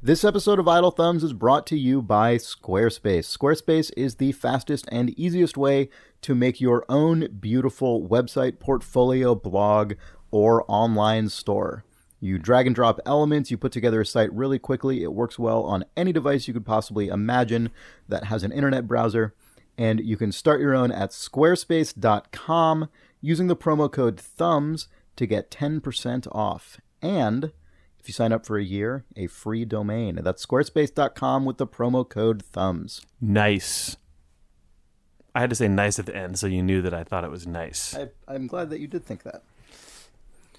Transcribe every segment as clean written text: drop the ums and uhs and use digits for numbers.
This episode of Idle Thumbs is brought to you by Squarespace. Squarespace is the fastest and easiest way to make your own beautiful website, portfolio, blog, or online store. You drag and drop elements, you put together a site really quickly. It works well on any device you could possibly imagine that has an internet browser. And you can start your own at squarespace.com using the promo code THUMBS to get 10% off. And if you sign up for a year, a free domain. That's squarespace.com with the promo code THUMBS. Nice. I had to say nice at the end so you knew that I thought it was nice. I'm glad that you did think that.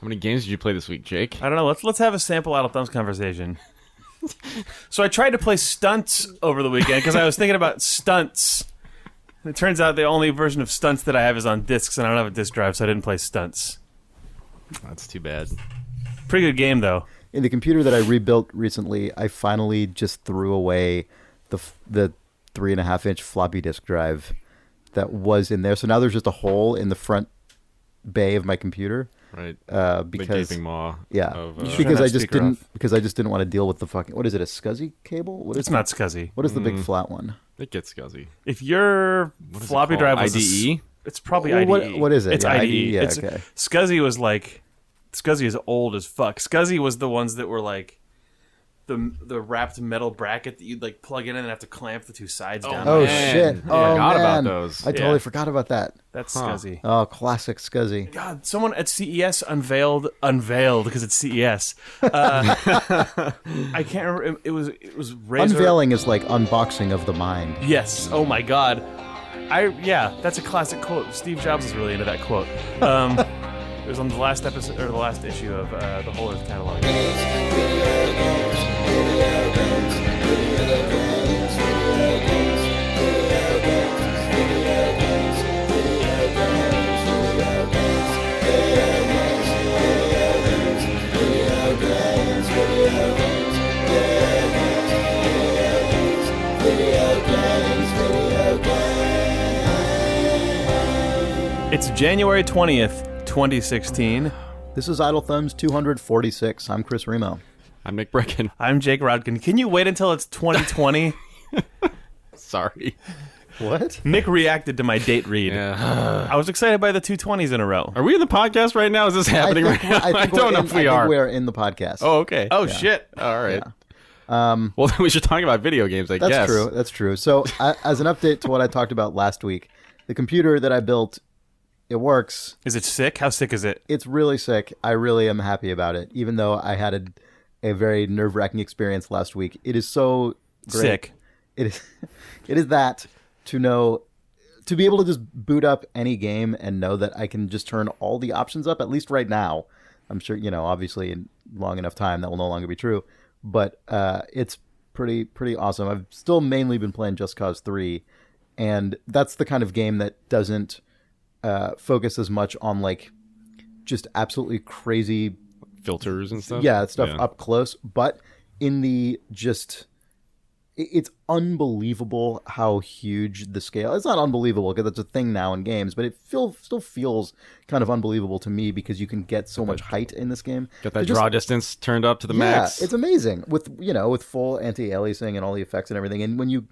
How many games did you play this week, Jake? I don't know. Let's have a sample Idle Thumbs conversation. So I tried to play Stunts over the weekend because I was thinking about Stunts. It turns out the only version of Stunts that I have is on discs, and I don't have a disc drive, so I didn't play Stunts. That's too bad. Pretty good game, though. In the computer that I rebuilt recently, I finally just threw away the 3.5-inch floppy disk drive that was in there. So now there's just a hole in the front bay of my computer. Right. Because the gaping maw. Yeah. Of, because I just didn't want to deal with the fucking, what is it, a SCSI cable? It's not SCSI. What is the big flat one? It gets scuzzy. If your floppy drive was IDE? It's probably Well, IDE. what is it? It's Yeah, IDE. Yeah, It's, okay. SCSI was like... SCSI is old as fuck. SCSI was the ones that were like the wrapped metal bracket that you'd like plug in and then have to clamp the two sides down. Oh, Man. shit. I Oh, forgot about man. those. I totally forgot about that. That's SCSI. Oh, classic SCSI. God, someone at CES unveiled because it's CES. I can't remember. It was Razer. Unveiling is like unboxing of the mind. Yes. Oh my God. That's a classic quote. Steve Jobs was really into that quote. It was on the last episode or the last issue of the Whole Earth Catalog. It's January 20th. 2016. This is Idle Thumbs 246. I'm Chris Remo. I'm Nick Breckon. I'm Jake Rodkin. Can you wait until it's 2020? Sorry. What? Nick reacted to my date read. Yeah. I was excited by the 220s in a row. Are we in the podcast right now? Is this happening right now? I don't know if we are. I think we're in the podcast. Oh, okay. Oh, shit. All right. Yeah. Well, then we should talk about video games, I guess. That's true. That's true. So, as an update to what I talked about last week, the computer that I built, it works. Is it sick? How sick is it? It's really sick. I really am happy about it, even though I had a very nerve-wracking experience last week. It is so great. Sick. It is that to be able to just boot up any game and know that I can just turn all the options up, at least right now. I'm sure, obviously in long enough time that will no longer be true, but it's pretty awesome. I've still mainly been playing Just Cause 3, and that's the kind of game that doesn't focus as much on like just absolutely crazy filters and stuff. Yeah, stuff up close, but in the it's unbelievable how huge the scale. It's not unbelievable because it's a thing now in games, but it still feels kind of unbelievable to me because you can get so much height in this game. Got that draw distance turned up to the max. Yeah, it's amazing with full anti-aliasing and all the effects and everything. And when you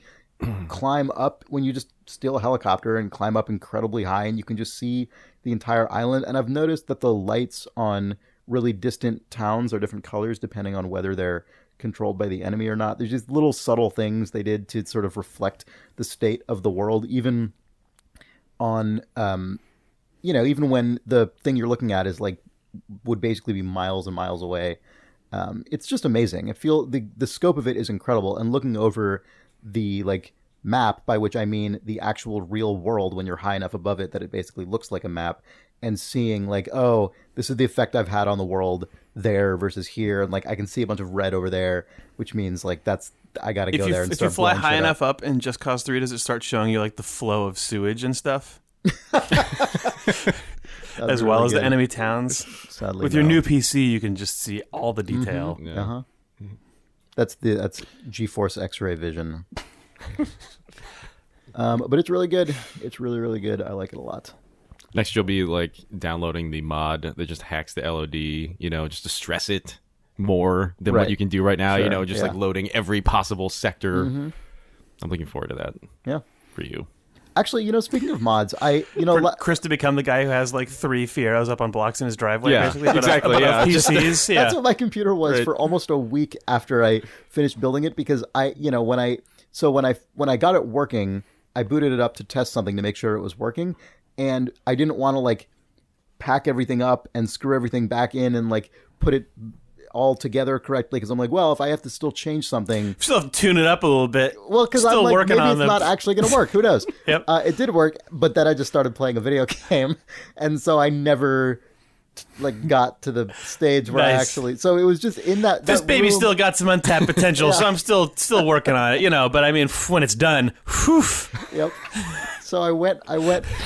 climb up, when you just steal a helicopter and climb up incredibly high, and you can just see the entire island. And I've noticed that the lights on really distant towns are different colors depending on whether they're controlled by the enemy or not. There's just little subtle things they did to sort of reflect the state of the world, even on even when the thing you're looking at is like would basically be miles and miles away. It's just amazing. The scope of it is incredible, and looking over the like map, by which I mean the actual real world when you're high enough above it that it basically looks like a map, and seeing like, oh, this is the effect I've had on the world there versus here, and like I can see a bunch of red over there, which means like I gotta go there and start. If you fly high enough up in Just Cause 3, does it start showing you like the flow of sewage and stuff? As well as the enemy towns. Sadly, with your new PC, you can just see all the detail. Mm-hmm. Yeah. That's GeForce X-ray vision. But it's really good. It's really, really good. I like it a lot. Next, you'll be like downloading the mod that just hacks the LOD, just to stress it. more than what you can do right now. Sure. You know, just like loading every possible sector. Mm-hmm. I'm looking forward to that. Yeah. For you. Actually, speaking of mods, for Chris to become the guy who has like 3 Fieros up on blocks in his driveway, basically. Exactly. PCs. That's what my computer was for almost a week after I finished building it, because when I got it working, I booted it up to test something to make sure it was working, and I didn't want to like pack everything up and screw everything back in and like put it all together correctly, because I'm like, well, if I have to still change something, still have to tune it up a little bit. Well, because I'm like, maybe it's not actually going to work. Who knows? Yep. It did work, but then I just started playing a video game, and so I never like got to the stage where I actually. So it was just in that. This baby room. Still got some untapped potential, so I'm still working on it, But I mean, when it's done, whew. Yep. So I went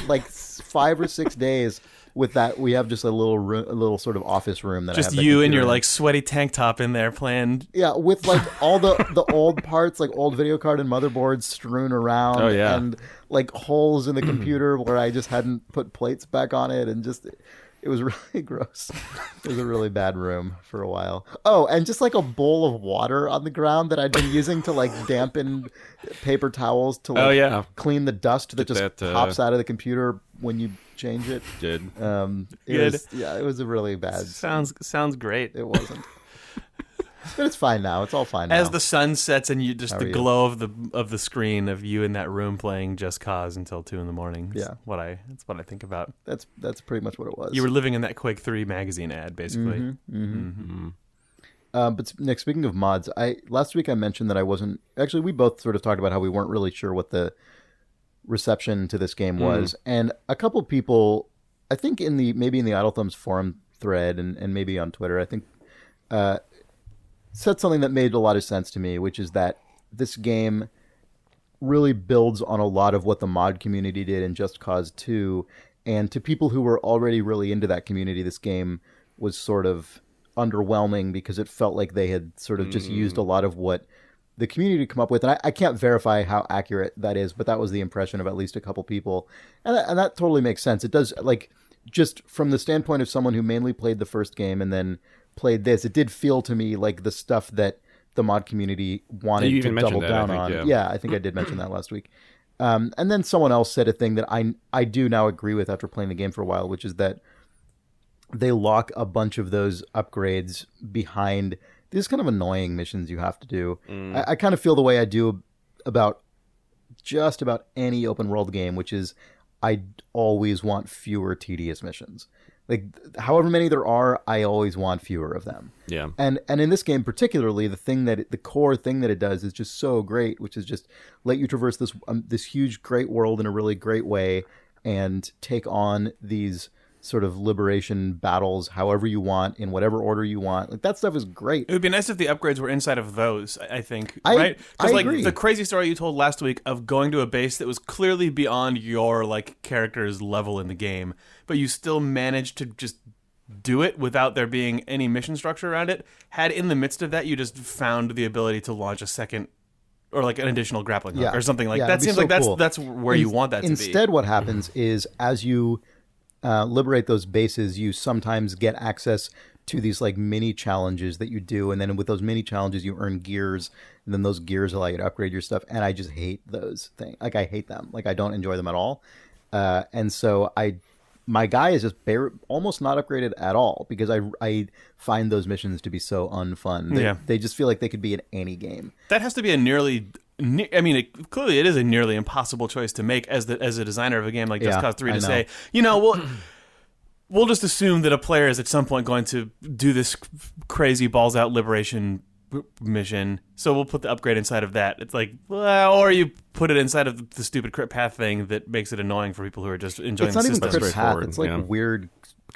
like 5 or 6 days. With that, we have just a little sort of office room that just I have you and your like sweaty tank top in there playing. Yeah, with like all the old parts, like old video card and motherboards strewn around. Oh yeah, and like holes in the computer where I just hadn't put plates back on it, and just it was really gross. It was a really bad room for a while. Oh, and just like a bowl of water on the ground that I'd been using to like dampen paper towels to like clean the dust that just pops out of the computer when you change it. Good. It was a really bad. Sounds great. It wasn't. But it's fine now. It's all fine now. As the sun sets and you just the glow of the screen of you in that room playing Just Cause until 2 a.m. Yeah, that's what I think about. That's pretty much what it was. You were living in that Quake 3 magazine ad, basically. Mm-hmm. Mm-hmm. Mm-hmm. But Nick, speaking of mods, last week I mentioned that I wasn't actually. We both sort of talked about how we weren't really sure what the reception to this game was, and a couple people, I think maybe in the Idle Thumbs forum thread and maybe on Twitter, I think said something that made a lot of sense to me, which is that this game really builds on a lot of what the mod community did in Just Cause 2, and to people who were already really into that community, this game was sort of underwhelming because it felt like they had sort of just used a lot of what the community come up with, and I can't verify how accurate that is, but that was the impression of at least a couple people, and that totally makes sense. It does, like, just from the standpoint of someone who mainly played the first game and then played this, it did feel to me like the stuff that the mod community wanted to double down on. Yeah, I think I did mention that last week. And then someone else said a thing that I do now agree with after playing the game for a while, which is that they lock a bunch of those upgrades behind these kind of annoying missions you have to do. I kind of feel the way I do about just about any open world game, which is I always want fewer tedious missions. Like, however many there are, I always want fewer of them. Yeah. And in this game particularly, the core thing that it does is just so great, which is just let you traverse this huge, great world in a really great way and take on these sort of liberation battles however you want, in whatever order you want. Like, that stuff is great. It would be nice if the upgrades were inside of those, I think. Right? I like agree. The crazy story you told last week of going to a base that was clearly beyond your like character's level in the game, but you still managed to just do it without there being any mission structure around it. Had in the midst of that you just found the ability to launch a second or like an additional grappling hook or something like that. Seems like cool. that's where you want that to be. Instead, what happens is as you liberate those bases, you sometimes get access to these like mini challenges that you do, and then with those mini challenges you earn gears, and then those gears allow you to upgrade your stuff, and I just hate those things. Like, I hate them. Like, I don't enjoy them at all. And so my guy is just almost not upgraded at all because I find those missions to be so unfun. They just feel like they could be in any game. That has to be clearly it is a nearly impossible choice to make as a designer of a game like Just Cause 3 to say, we'll just assume that a player is at some point going to do this crazy balls out liberation mission, so we'll put the upgrade inside of that. It's like, or you put it inside of the stupid crit path thing that makes it annoying for people who are just enjoying the system. It's not even crit path. It's like weird.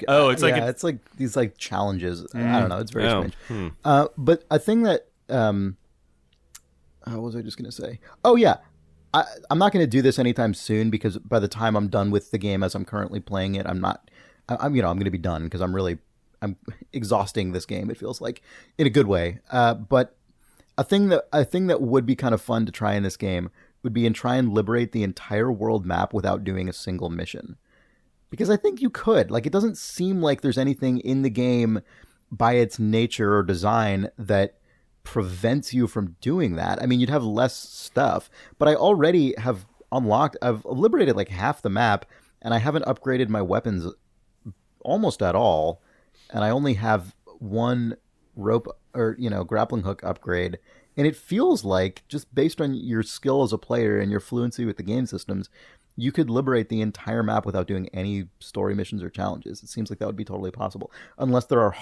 Oh, it's like it's like these like challenges. I don't know. It's very strange. But a thing that what was I just going to say? Oh, yeah. I'm not going to do this anytime soon because by the time I'm done with the game as I'm currently playing it, I'm going to be done because I'm exhausting this game, it feels like, in a good way. But a thing that would be kind of fun to try in this game would be try and liberate the entire world map without doing a single mission. Because I think you could. Like, it doesn't seem like there's anything in the game by its nature or design that prevents you from doing that. I mean, you'd have less stuff, but I already have I've liberated like half the map, and I haven't upgraded my weapons almost at all, and I only have one rope or grappling hook upgrade, and it feels like, just based on your skill as a player and your fluency with the game systems, you could liberate the entire map without doing any story missions or challenges. It seems like that would be totally possible, unless there are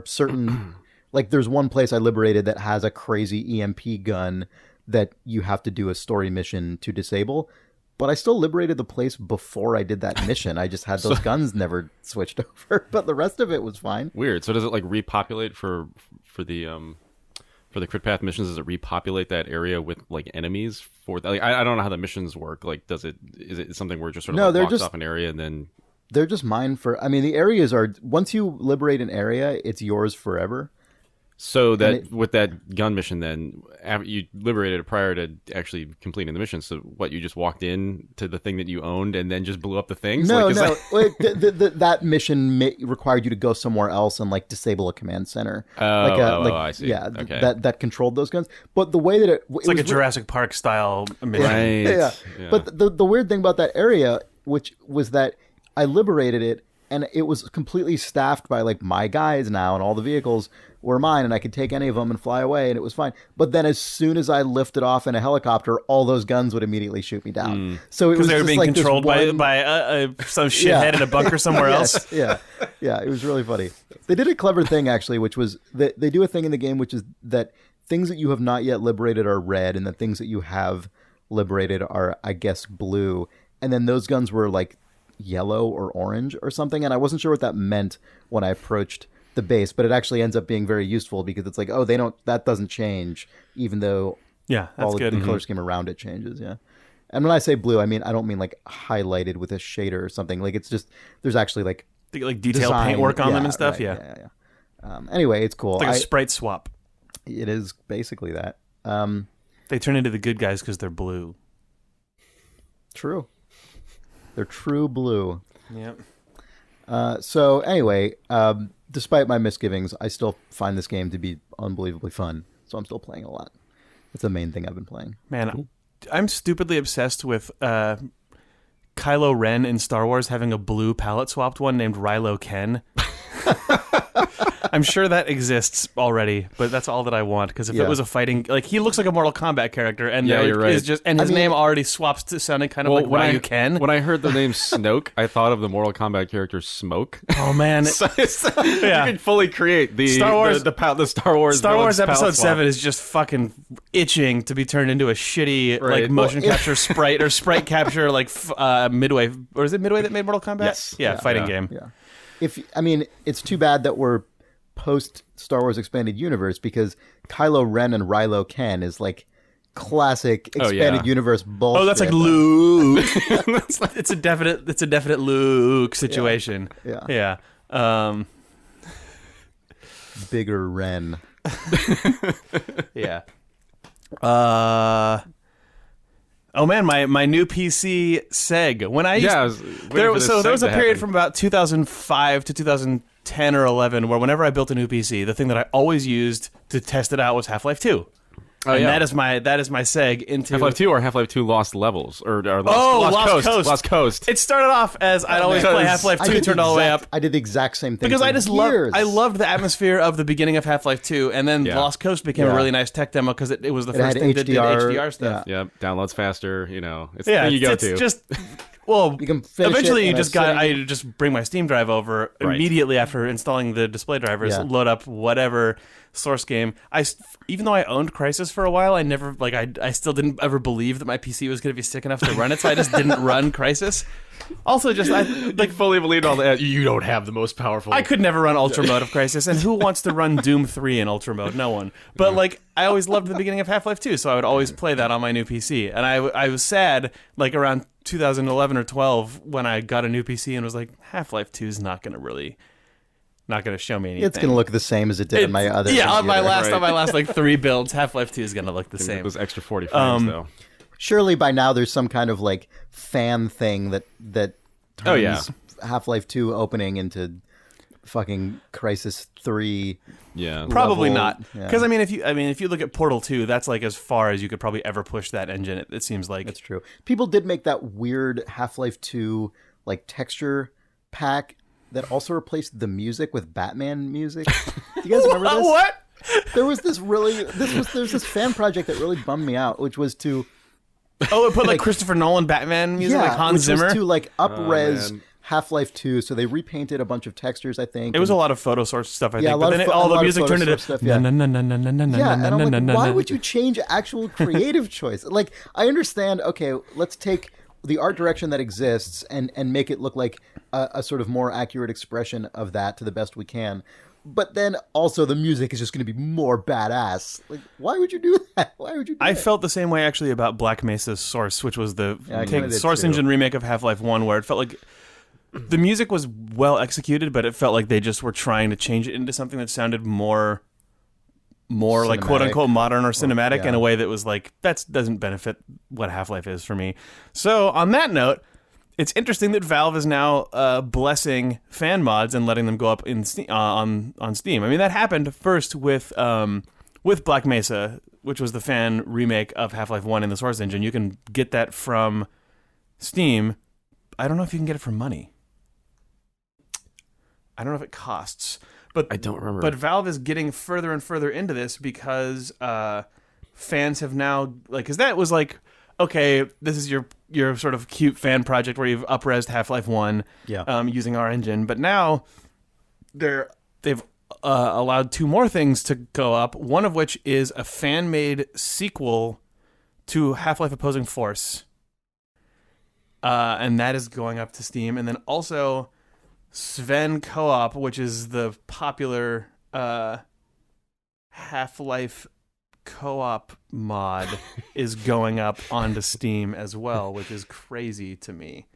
certain like there's one place I liberated that has a crazy EMP gun that you have to do a story mission to disable. But I still liberated the place before I did that mission. I just had those guns never switched over, but the rest of it was fine. Weird. So does it like repopulate for the crit path missions? Does it repopulate that area with like enemies? For like, I don't know how the missions work. Like, is it something where it just sort of blocks off an area and then they're just mine for? I mean, the areas are, once you liberate an area, it's yours forever. So that with that gun mission, then you liberated it prior to actually completing the mission. So what, you just walked in to the thing that you owned and then just blew up the things? No. That mission required you to go somewhere else and like disable a command center. I see. Yeah, okay. that controlled those guns. But the way that it's like a Jurassic Park style mission. Right. Yeah. But the weird thing about that area, which was that I liberated it, and it was completely staffed by like my guys now, and all the vehicles were mine, and I could take any of them and fly away, and it was fine. But then as soon as I lifted off in a helicopter, all those guns would immediately shoot me down. So it was because they were being like controlled by some shithead in a bunker somewhere else. Yeah, it was really funny. They did a clever thing actually, which was that they do a thing in the game, which is that things that you have not yet liberated are red, and the things that you have liberated are, I guess, blue. And then those guns were like yellow or orange or something, and I wasn't sure what that meant when I approached the base, but it actually ends up being very useful because it's like, that doesn't change, even though all of the color scheme around it changes. Yeah. And when I say blue, I don't mean like highlighted with a shader or something. Like, it's just, there's actually like detailed paintwork on them and stuff. Right, yeah. Anyway, it's cool. It's like a sprite swap. It is basically that. They turn into the good guys because they're blue. True. They're true blue. Yep. So anyway, despite my misgivings, I still find this game to be unbelievably fun. So I'm still playing a lot. That's the main thing I've been playing. Man, I'm stupidly obsessed with Kylo Ren in Star Wars having a blue palette swapped one named Rylo Ken. I'm sure that exists already, but that's all that I want, because if it was a fighting, like, he looks like a Mortal Kombat character, and you're right. His name already swaps to sounding kind of like Ryu Ken. When I heard the name Snoke, I thought of the Mortal Kombat character Smoke. Oh man, You can fully create the Star Wars. The Star Wars Episode 7 is just fucking itching to be turned into a shitty like motion capture sprite or sprite capture like Midway, or is it Midway that made Mortal Kombat? Yes. Yeah, fighting game. Yeah. It's too bad that we're post Star Wars Expanded Universe, because Kylo Ren and Rylo Ken is like classic Expanded Universe bullshit. Oh, that's like Luke. It's a definite Luke situation. Yeah. Bigger Ren. Yeah. Oh man, my new PC seg. When I there was a period from about 2005 to 2010 or 11 where whenever I built a new PC, the thing that I always used to test it out was Half-Life 2. That is my seg into Half-Life 2 or Half-Life 2 Lost Levels or Lost Coast. Lost Coast. It started off as I'd always play Half-Life 2 turned all the way up. I did the exact same thing because I loved loved the atmosphere of the beginning of Half-Life 2, and then Lost Coast became a really nice tech demo because it was the first thing that did HDR stuff. Yeah, downloads faster. It's the thing you go to. It's just. Well, you can eventually I just bring my Steam drive over immediately after installing the display drivers, load up whatever source game. Even though I owned Crysis for a while, I never I still didn't ever believe that my PC was going to be sick enough to run it, so I just didn't run Crysis. Also, I fully believed all that. You don't have the most powerful. I could never run Ultra Mode of Crysis, and who wants to run Doom 3 in Ultra Mode? No one. But I always loved the beginning of Half-Life 2, so I would always play that on my new PC. And I was sad, around 2011 or 12, when I got a new PC and was like, Half-Life 2 is not going to show me anything. It's going to look the same as it did on my other. Yeah, on my last 3 builds, Half-Life 2 is going to look the same. It was extra 40 frames though. Surely by now there's some kind of fan thing that turns Half-Life 2 opening into fucking Crisis 3. Yeah, probably level. not. Because if you look at Portal 2, that's like as far as you could probably ever push that engine. It seems like That's true. People did make that weird Half-Life 2 like texture pack that also replaced the music with Batman music. Do you guys remember this? What? There's this fan project that really bummed me out, which was to it put like Christopher Nolan Batman music, like Hans Zimmer. Was to like up-res Half-Life 2, so they repainted a bunch of textures, I think. It was a lot of photo source stuff, I think. But then all the music turned into stuff, and I'm like, why would you change actual creative choice? Like, I understand, okay, let's take the art direction that exists and make it look like a sort of more accurate expression of that to the best we can. But then also the music is just going to be more badass. Like, why would you do that? Why would you do that? I felt the same way actually about Black Mesa's Source, which was the Source too. Engine remake of Half-Life 1, where it felt like the music was well executed, but it felt like they just were trying to change it into something that sounded more like quote unquote modern or cinematic in a way that was like, that doesn't benefit what Half-Life is for me. So on that note, it's interesting that Valve is now blessing fan mods and letting them go up in on Steam. I mean, that happened first with Black Mesa, which was the fan remake of Half-Life 1 in the Source Engine. You can get that from Steam. I don't know if you can get it for money. I don't know if it costs. But I don't remember. But Valve is getting further and further into this because fans have now, like, because that was like, okay, this is your sort of cute fan project where you've up-resed Half-Life 1 using our engine. But now they've allowed two more things to go up, one of which is a fan-made sequel to Half-Life Opposing Force. And that is going up to Steam. And then also Sven Co-op, which is the popular Half-Life co-op mod, is going up onto Steam as well, which is crazy to me.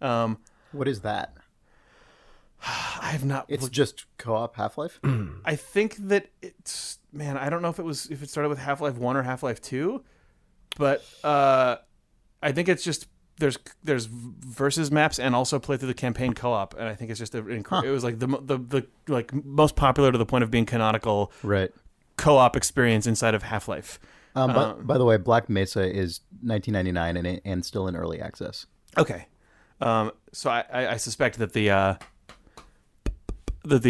What is that? I have not. It's just co-op Half-Life? I think that it's, man, I don't know if it started with Half-Life 1 or Half-Life 2, but I think it's just there's versus maps and also play through the campaign co-op, and I think it's just it was like the like most popular to the point of being canonical co-op experience inside of Half-Life. By the way, Black Mesa is $19.99 and still in early access. Okay, so I suspect that the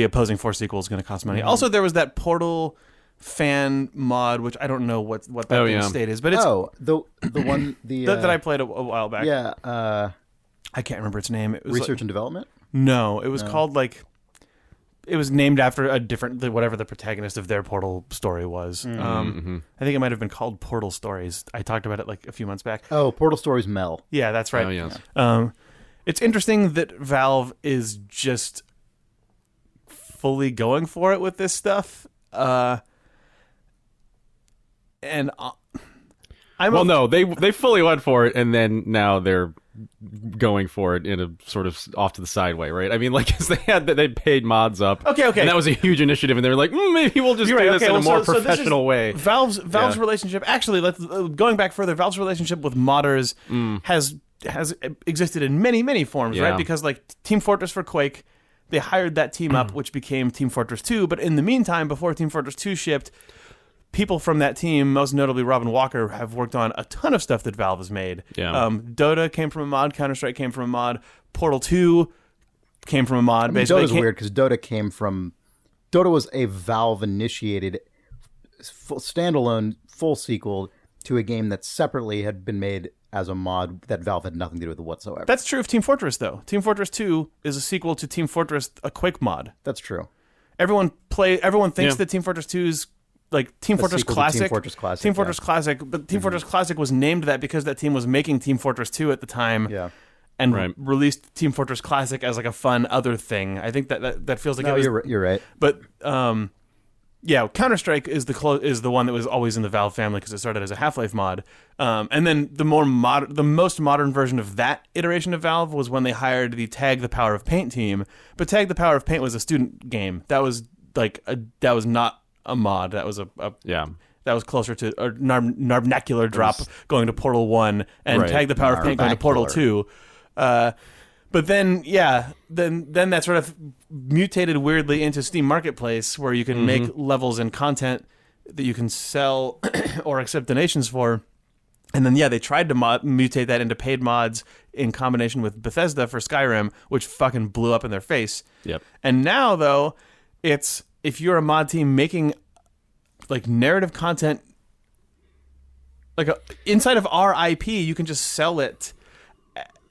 Opposing Force sequel is going to cost money. Mm-hmm. Also, there was that Portal fan mod, which I don't know what that state is, but it's the one that I played a while back. Yeah, I can't remember its name. It was Research and Development. No, it was called like. It was named after a different, whatever the protagonist of their Portal story was. I think it might have been called Portal Stories. I talked about it like a few months back. Oh, Portal Stories Mel. Yeah, that's right. Oh, yes. It's interesting that Valve is just fully going for it with this stuff. And they fully went for it, and then now they're going for it in a sort of off to the side way, right? I mean, like, cause they paid mods up, okay, and that was a huge initiative, and they were like, maybe we'll just do this in a more professional way. Valve's relationship, actually, going back further, Valve's relationship with modders has existed in many forms, right? Because like Team Fortress for Quake, they hired that team up, which became Team Fortress 2. But in the meantime, before Team Fortress 2 shipped, people from that team, most notably Robin Walker, have worked on a ton of stuff that Valve has made. Yeah. Dota came from a mod. Counter-Strike came from a mod. Portal 2 came from a mod. Basically, Dota's weird because Dota was a Valve-initiated standalone full sequel to a game that separately had been made as a mod that Valve had nothing to do with whatsoever. That's true of Team Fortress, though. Team Fortress 2 is a sequel to Team Fortress, a Quake mod. That's true. Everyone thinks that Team Fortress 2 is like Team Fortress Classic. Team Fortress Classic. Team Fortress Classic, but Team Fortress Classic was named that because that team was making Team Fortress 2 at the time. Yeah. And released Team Fortress Classic as like a fun other thing. I think that feels like you're right. But Counter-Strike is the one that was always in the Valve family because it started as a Half-Life mod. And then the most modern version of that iteration of Valve was when they hired the Tag the Power of Paint team. But Tag the Power of Paint was a student game. That was that was not a mod. That was that was closer to a Narvnacular drop going to Portal 1 and Tag the Power of Paint going to Portal 2. But then, then that sort of mutated weirdly into Steam Marketplace, where you can make levels and content that you can sell or accept donations for. And then, they tried to mutate that into paid mods in combination with Bethesda for Skyrim, which fucking blew up in their face. Yep. And now, though, it's if you're a mod team making like narrative content, like inside of our IP, you can just sell it,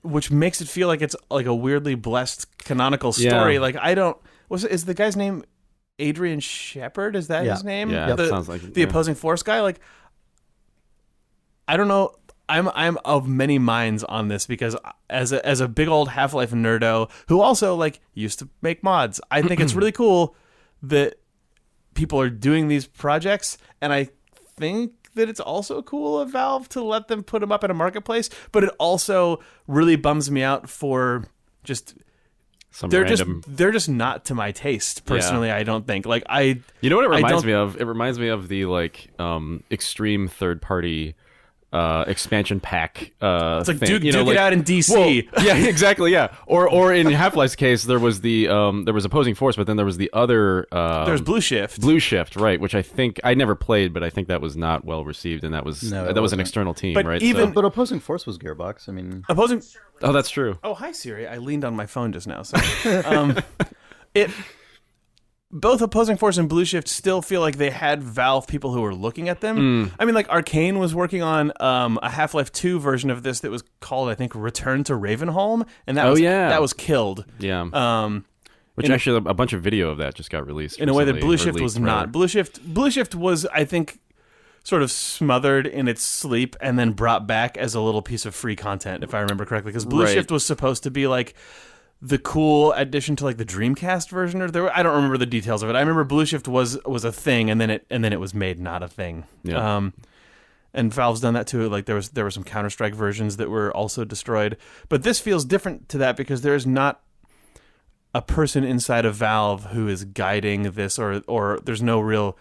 which makes it feel like it's like a weirdly blessed canonical story. Yeah. Like is the guy's name Adrian Shepard? Is that his name? Yeah, that sounds like the opposing force guy. Like, I don't know. I'm of many minds on this because as a big old Half-Life nerdo who also like used to make mods, I think it's really cool that people are doing these projects, and I think that it's also cool of Valve to let them put them up in a marketplace, but it also really bums me out for just they're just not to my taste personally. I don't think what it reminds me of? It reminds me of the extreme third party expansion pack it's like thing. Duke it out in DC. Well, yeah, exactly. Yeah, or in Half-Life's case, there was there was opposing force, but then there was the other. There's Blue Shift. Blue Shift, right? Which I think I never played, but I think that was not well received, and that was an external team, but right? But opposing force was Gearbox. I mean, opposing. Oh, that's true. Oh, hi Siri. I leaned on my phone just now. So, both Opposing Force and Blue Shift still feel like they had Valve people who were looking at them. I mean, like Arcane was working on a Half-Life 2 version of this that was called, I think, Return to Ravenholm, and that was killed. Yeah. Which actually a bunch of video of that just got released in a way that Blue Shift was not. Blue Shift was, I think, sort of smothered in its sleep and then brought back as a little piece of free content, if I remember correctly, because Blue Shift was supposed to be like the cool addition to like the Dreamcast version, I don't remember the details of it. I remember Blue Shift was a thing, and then it was made not a thing. Yeah. And Valve's done that too. Like there were some Counter-Strike versions that were also destroyed, but this feels different to that because there is not a person inside of Valve who is guiding this, or there's no real.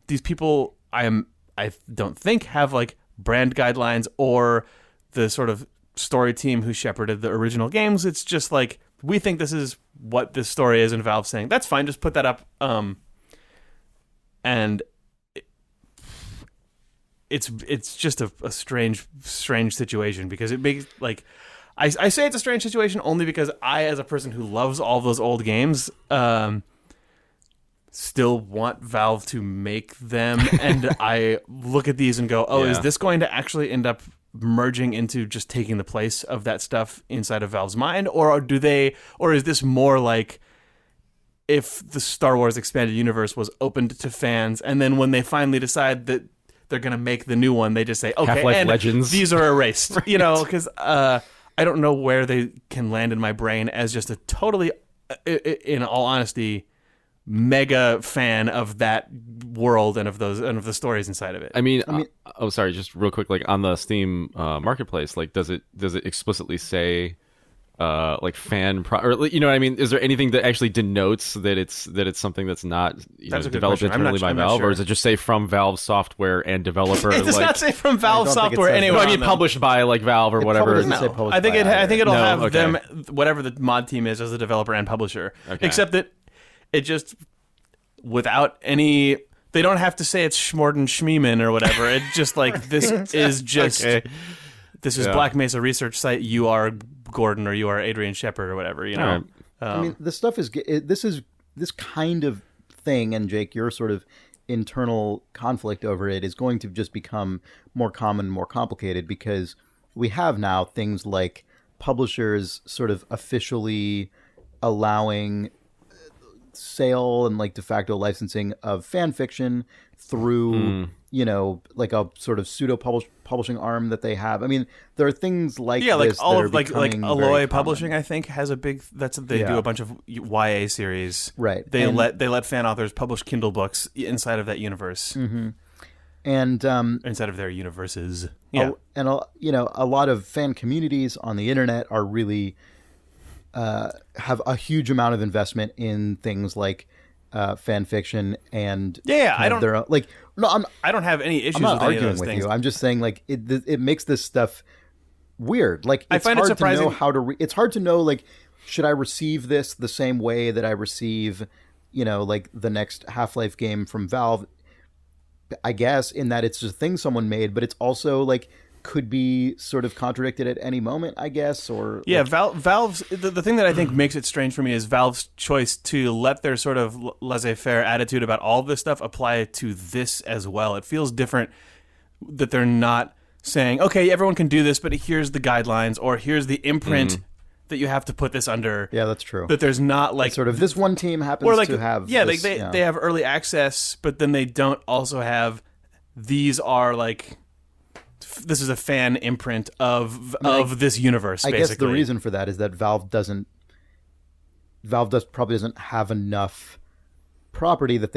These people I don't think have like brand guidelines or the sort of story team who shepherded the original games. It's just like, we think this is what this story is, and Valve saying, that's fine, just put that up. And it's just a strange situation because it makes like, I say it's a strange situation only because I, as a person who loves all those old games, still want Valve to make them, and I look at these and go, is this going to actually end up merging into just taking the place of that stuff inside of Valve's mind, or is this more like if the Star Wars expanded universe was opened to fans, and then when they finally decide that they're going to make the new one, they just say, okay, Half-Life and Legends. These are erased, right. Because I don't know where they can land in my brain as just a totally, in all honesty, mega fan of that world and of the stories inside of it. I mean, sorry, just real quick, like on the Steam marketplace, like does it explicitly say like fan or you know what I mean? Is there anything that actually denotes that it's something that's not developed internally by Valve, or does it just say from Valve Software and developer? It does not say from Valve Software anyway. I mean, published by like Valve or whatever. No. I think it'll have them, whatever the mod team is, as a developer and publisher. Okay. Except that it just, without any, they don't have to say it's Schmorden Schmeeman or whatever. It just like, this is just, this is Black Mesa research site. You are Gordon or you are Adrian Shepard or whatever, Right. I mean, this stuff is this kind of thing, and Jake, your sort of internal conflict over it is going to just become more common, more complicated, because we have now things like publishers sort of officially allowing sale and like de facto licensing of fan fiction through like a sort of pseudo publishing arm that they have. I mean, there are things like this all that of like Alloy Publishing, I think, has a big they do a bunch of YA series. Right. They let fan authors publish Kindle books inside of that universe. Mm-hmm. And inside of their universes. Yeah. A lot of fan communities on the internet are really have a huge amount of investment in things like fan fiction and I don't their own, like I don't have any issues. I'm not with any arguing of those with things. you. I'm just saying like it makes this stuff weird. Like, I it's find it hard surprising. to know how to. It's hard to know, like, should I receive this the same way that I receive, like the next Half-Life game from Valve? I guess in that it's just a thing someone made, but it's also like could be sort of contradicted at any moment, I guess. Or yeah, Valve's the thing that I think makes it strange for me is Valve's choice to let their sort of laissez-faire attitude about all this stuff apply to this as well. It feels different that they're not saying, okay, everyone can do this, but here's the guidelines or here's the imprint that you have to put this under. Yeah, that's true. That there's not like sort of this one team happens to have. Yeah, this, they have early access, but then they don't also have. These are like. This is a fan imprint of this universe. Basically. I guess the reason for that is that Valve probably doesn't have enough property that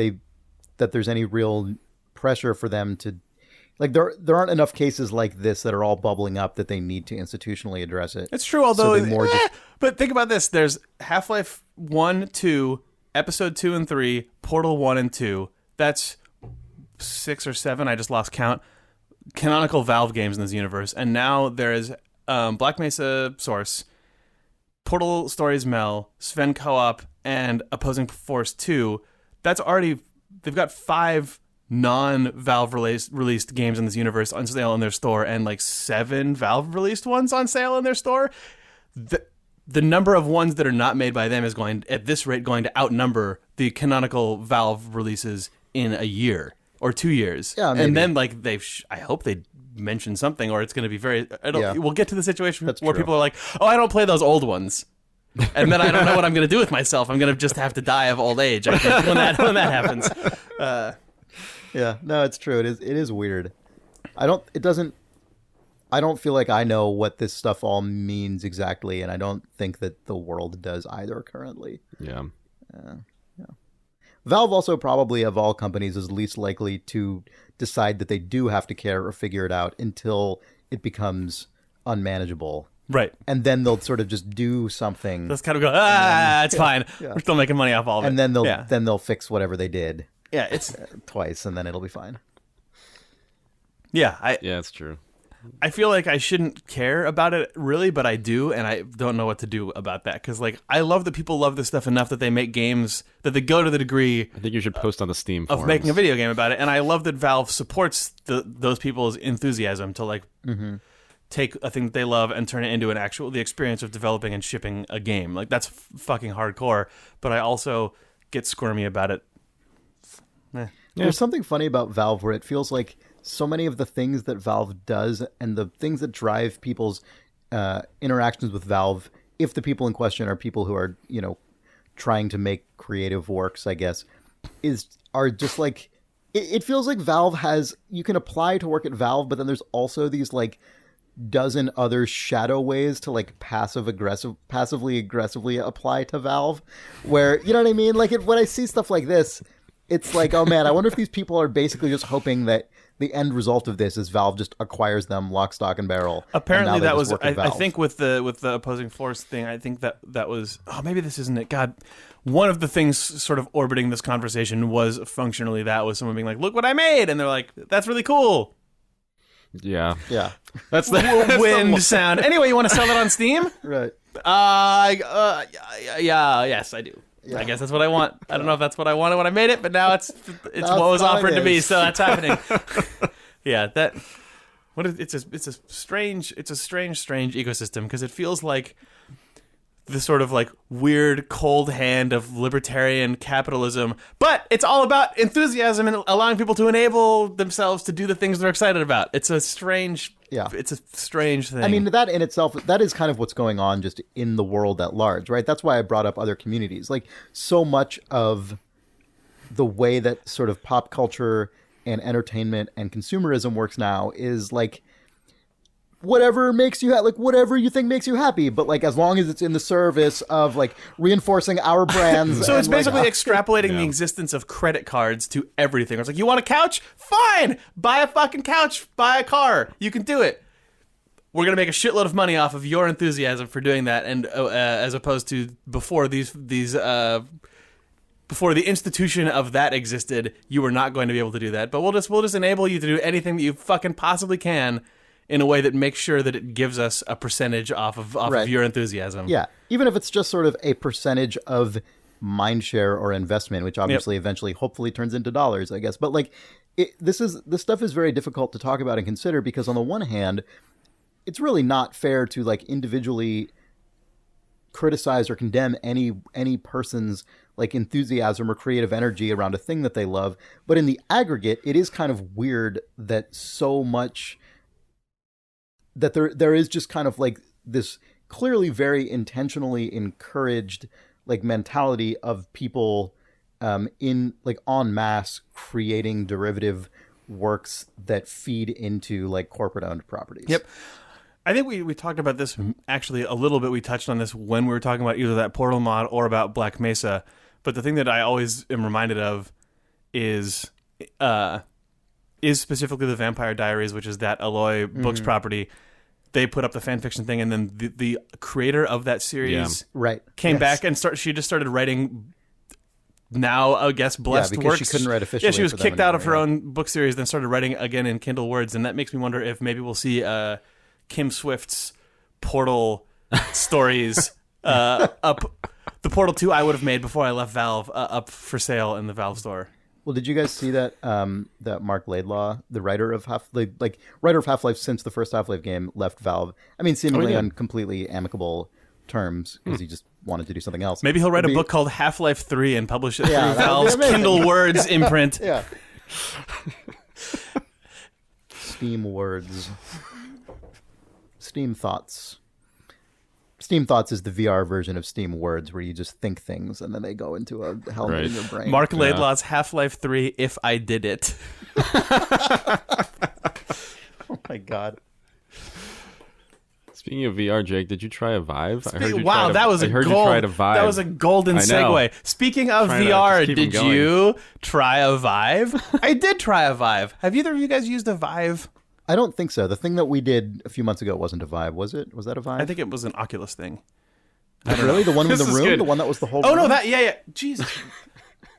there's any real pressure for them to. Like there aren't enough cases like this that are all bubbling up that they need to institutionally address it. It's true, although but think about this: there's Half-Life 1, 2, Episode 2 and 3, Portal 1 and 2. That's 6 or 7. I just lost count. Canonical Valve games in this universe, and now there is Black Mesa Source, Portal Stories Mel, Sven Co-op, and Opposing Force 2. That's already they've got 5 non-Valve released games in this universe on sale in their store, and like 7 Valve released ones on sale in their store. The number of ones that are not made by them is going at this rate going to outnumber the canonical Valve releases in a year. Or 2 years. Yeah, maybe. And then, like, I hope they mention something, or it's going to be very... We'll get to the situation where people are like, oh, I don't play those old ones. And then I don't know what I'm going to do with myself. I'm going to just have to die of old age, I think, when that happens. Yeah, no, it's true. It is weird. I don't feel like I know what this stuff all means exactly, and I don't think that the world does either currently. Yeah. Valve also probably, of all companies, is least likely to decide that they do have to care or figure it out until it becomes unmanageable. Right. And then they'll sort of just do something. Let's kind of go, it's fine. Yeah. We're still making money off all of it. And then they'll fix whatever they did. Yeah, it's twice, and then it'll be fine. Yeah, it's true. I feel like I shouldn't care about it really, but I do, and I don't know what to do about that because, like, I love that people love this stuff enough that they make games that they go to the degree. I think you should post on the Steam forums. Of making a video game about it, and I love that Valve supports those people's enthusiasm to like take a thing that they love and turn it into the experience of developing and shipping a game. Like that's fucking hardcore, but I also get squirmy about it. There's something funny about Valve where it feels like so many of the things that Valve does and the things that drive people's interactions with Valve, if the people in question are people who are, trying to make creative works, I guess, are just like, it feels like Valve you can apply to work at Valve, but then there's also these like dozen other shadow ways to like passively aggressively apply to Valve where, you know what I mean? Like when I see stuff like this, it's like, oh man, I wonder if these people are basically just hoping that the end result of this is Valve just acquires them lock, stock, and barrel. Apparently that was, I think with the Opposing Force thing, I think that was, maybe this isn't it. God, one of the things sort of orbiting this conversation was functionally that was someone being like, look what I made. And they're like, that's really cool. Yeah. Yeah. That's the wind sound. Anyway, you want to sell it on Steam? Right. Yes, I do. Yeah. I guess that's what I want. I don't know if that's what I wanted when I made it, but now it's what was offered to me, so that's happening. Yeah, it's a strange ecosystem because it feels like this sort of like weird cold hand of libertarian capitalism, but it's all about enthusiasm and allowing people to enable themselves to do the things they're excited about. It's a strange thing. I mean, that in itself, that is kind of what's going on just in the world at large, right? That's why I brought up other communities. Like so much of the way that sort of pop culture and entertainment and consumerism works now is like whatever makes you like whatever you think makes you happy, but like as long as it's in the service of like reinforcing our brands. So it's basically extrapolating the existence of credit cards to everything. It's like, you want a couch? Fine, buy a fucking couch, buy a car. You can do it. We're gonna make a shitload of money off of your enthusiasm for doing that, and as opposed to before before the institution of that existed, you were not going to be able to do that. But we'll just enable you to do anything that you fucking possibly can in a way that makes sure that it gives us a percentage off of your enthusiasm. Yeah, even if it's just sort of a percentage of mindshare or investment, which obviously eventually hopefully turns into dollars, I guess. But like this stuff is very difficult to talk about and consider, because on the one hand, it's really not fair to like individually criticize or condemn any person's like enthusiasm or creative energy around a thing that they love. But in the aggregate, it is kind of weird that so much that there is just kind of like this clearly very intentionally encouraged like mentality of people in like en masse creating derivative works that feed into like corporate owned properties. Yep. I think we talked about this actually a little bit. We touched on this when we were talking about either that Portal mod or about Black Mesa. But the thing that I always am reminded of is specifically the Vampire Diaries, which is that Aloy Books property. They put up the fan fiction thing, and then the creator of that series came back and she just started writing. Now, I guess, blessed because works. she couldn't write officially. Yeah, she was for kicked them out of her anymore, own book series, then started writing again in Kindle Words, and that makes me wonder if maybe we'll see Kim Swift's Portal stories up. The Portal 2 I would have made before I left Valve up for sale in the Valve store. Well, did you guys see that that Mark Laidlaw, the writer of Half-Life since the first Half-Life game, left Valve? I mean, seemingly on completely amicable terms, because he just wanted to do something else. Maybe he'll write a book called Half-Life 3 and publish it through Valve's Kindle Words imprint. Yeah. Steam Words. Steam Thoughts. Steam Thoughts is the VR version of Steam Words, where you just think things and then they go into a helmet in your brain. Mark Laidlaw's Half-Life 3, If I Did It. Oh my god. Speaking of VR, Jake, did you try a Vive? That was a You tried a Vive. That was a golden segue. Speaking of VR, did you try a Vive? I did try a Vive. Have either of you guys used a Vive? I don't think so. The thing that we did a few months ago wasn't a Vive, was it? Was that a Vive? I think it was an Oculus thing. Really? The one in the room? Good. The one that was the whole room? No, that, yeah. Jesus.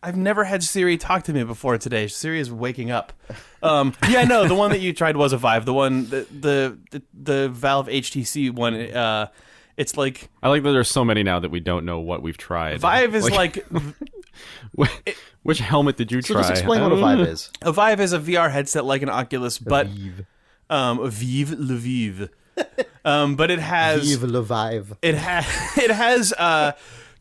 I've never had Siri talk to me before today. Siri is waking up. No, the one that you tried was a Vive. The one, the Valve HTC one, it's like... I like that there's so many now that we don't know what we've tried. Vive is like... Which helmet did you try? Just explain what a Vive is. A Vive is a VR headset like an Oculus, but... Vive. Vive le Vive. But it has... Vive le Vive. It has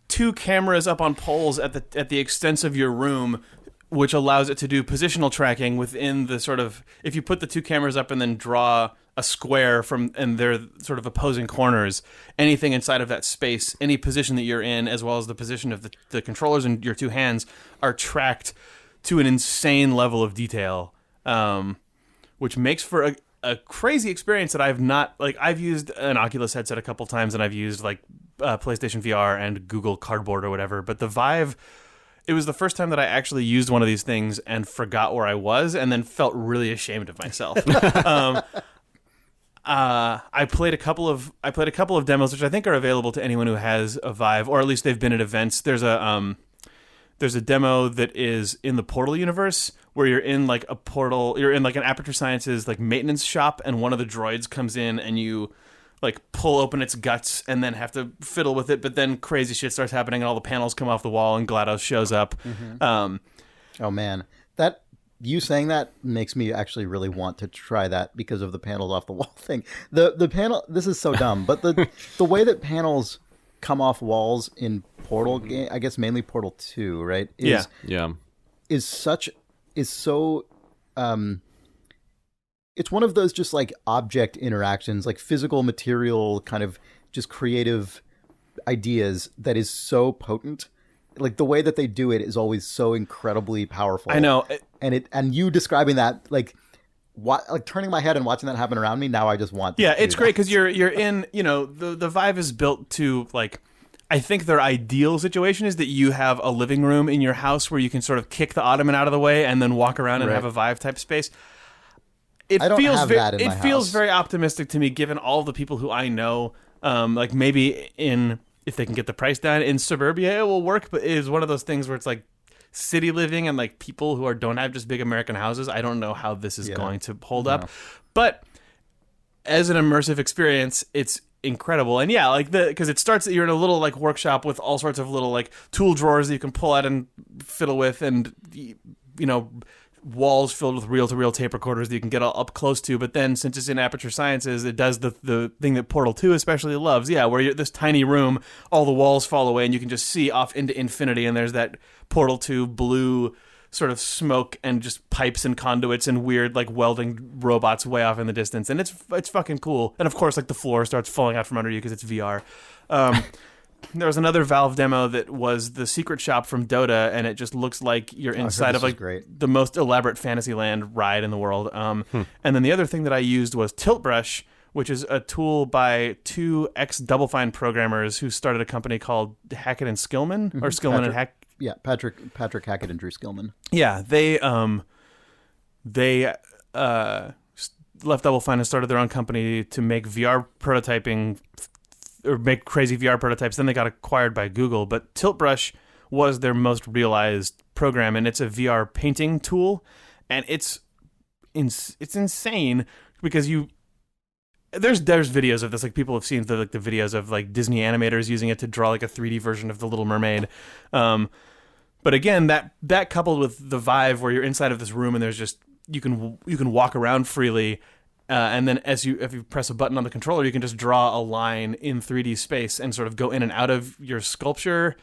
two cameras up on poles at the extents of your room, which allows it to do positional tracking within the sort of... If you put the two cameras up and then draw a square and they're sort of opposing corners, anything inside of that space, any position that you're in, as well as the position of the controllers and your two hands, are tracked to an insane level of detail, which makes for a crazy experience that I've used an Oculus headset a couple times, and I've used like PlayStation VR and Google Cardboard or whatever, but the Vive, it was the first time that I actually used one of these things and forgot where I was, and then felt really ashamed of myself. I played a couple of demos, which I think are available to anyone who has a Vive, or at least they've been at events. There's a demo that is in the Portal universe, where you're in like an Aperture Sciences like maintenance shop, and one of the droids comes in and you like pull open its guts and then have to fiddle with it, but then crazy shit starts happening and all the panels come off the wall and GLaDOS shows up. Mm-hmm. Oh man, that you saying that makes me actually really want to try that because of the panels off the wall thing. The panel, this is so dumb, but the way that panels come off walls in Portal game, I guess mainly Portal 2, right? Is so it's one of those just like object interactions, like physical material kind of just creative ideas that is so potent. Like the way that they do it is always so incredibly powerful. I know. And you describing that, like turning my head and watching that happen around me, now I just want to do it's great that. because you're in, the Vive is built to like, I think their ideal situation is that you have a living room in your house where you can sort of kick the ottoman out of the way and then walk around and have a Vive type space. I don't have that in my house. It feels very optimistic to me, given all the people who I know. Like maybe if they can get the price down in suburbia, it will work. But it is one of those things where it's like city living and like people who don't have just big American houses. I don't know how this is going to hold up, but as an immersive experience, it's incredible. And yeah, like because it starts, you're in a little like workshop with all sorts of little like tool drawers that you can pull out and fiddle with, and walls filled with reel-to-reel tape recorders that you can get all up close to. But then, since it's in Aperture Sciences, it does the thing that Portal 2 especially loves. Yeah, where you're this tiny room, all the walls fall away, and you can just see off into infinity, and there's that Portal 2 blue sort of smoke and just pipes and conduits and weird like welding robots way off in the distance, and it's fucking cool. And of course, like the floor starts falling out from under you because it's VR. There was another Valve demo that was the secret shop from Dota, and it just looks like you're inside of like the most elaborate Fantasyland ride in the world. And then the other thing that I used was Tilt Brush, which is a tool by two ex-Double Fine programmers who started a company called Hackett and Skillman, or Skillman and Hack. Yeah, Patrick Hackett and Drew Skillman. Yeah, they left Double Fine and started their own company to make VR prototyping, or make crazy VR prototypes. Then they got acquired by Google. But Tilt Brush was their most realized program, and it's a VR painting tool, and it's insane because there's videos of this. Like, people have seen the videos of like Disney animators using it to draw like a 3D version of The Little Mermaid. But again, that coupled with the Vive, where you're inside of this room and there's just you can walk around freely, and then if you press a button on the controller, you can just draw a line in 3D space and sort of go in and out of your sculpture.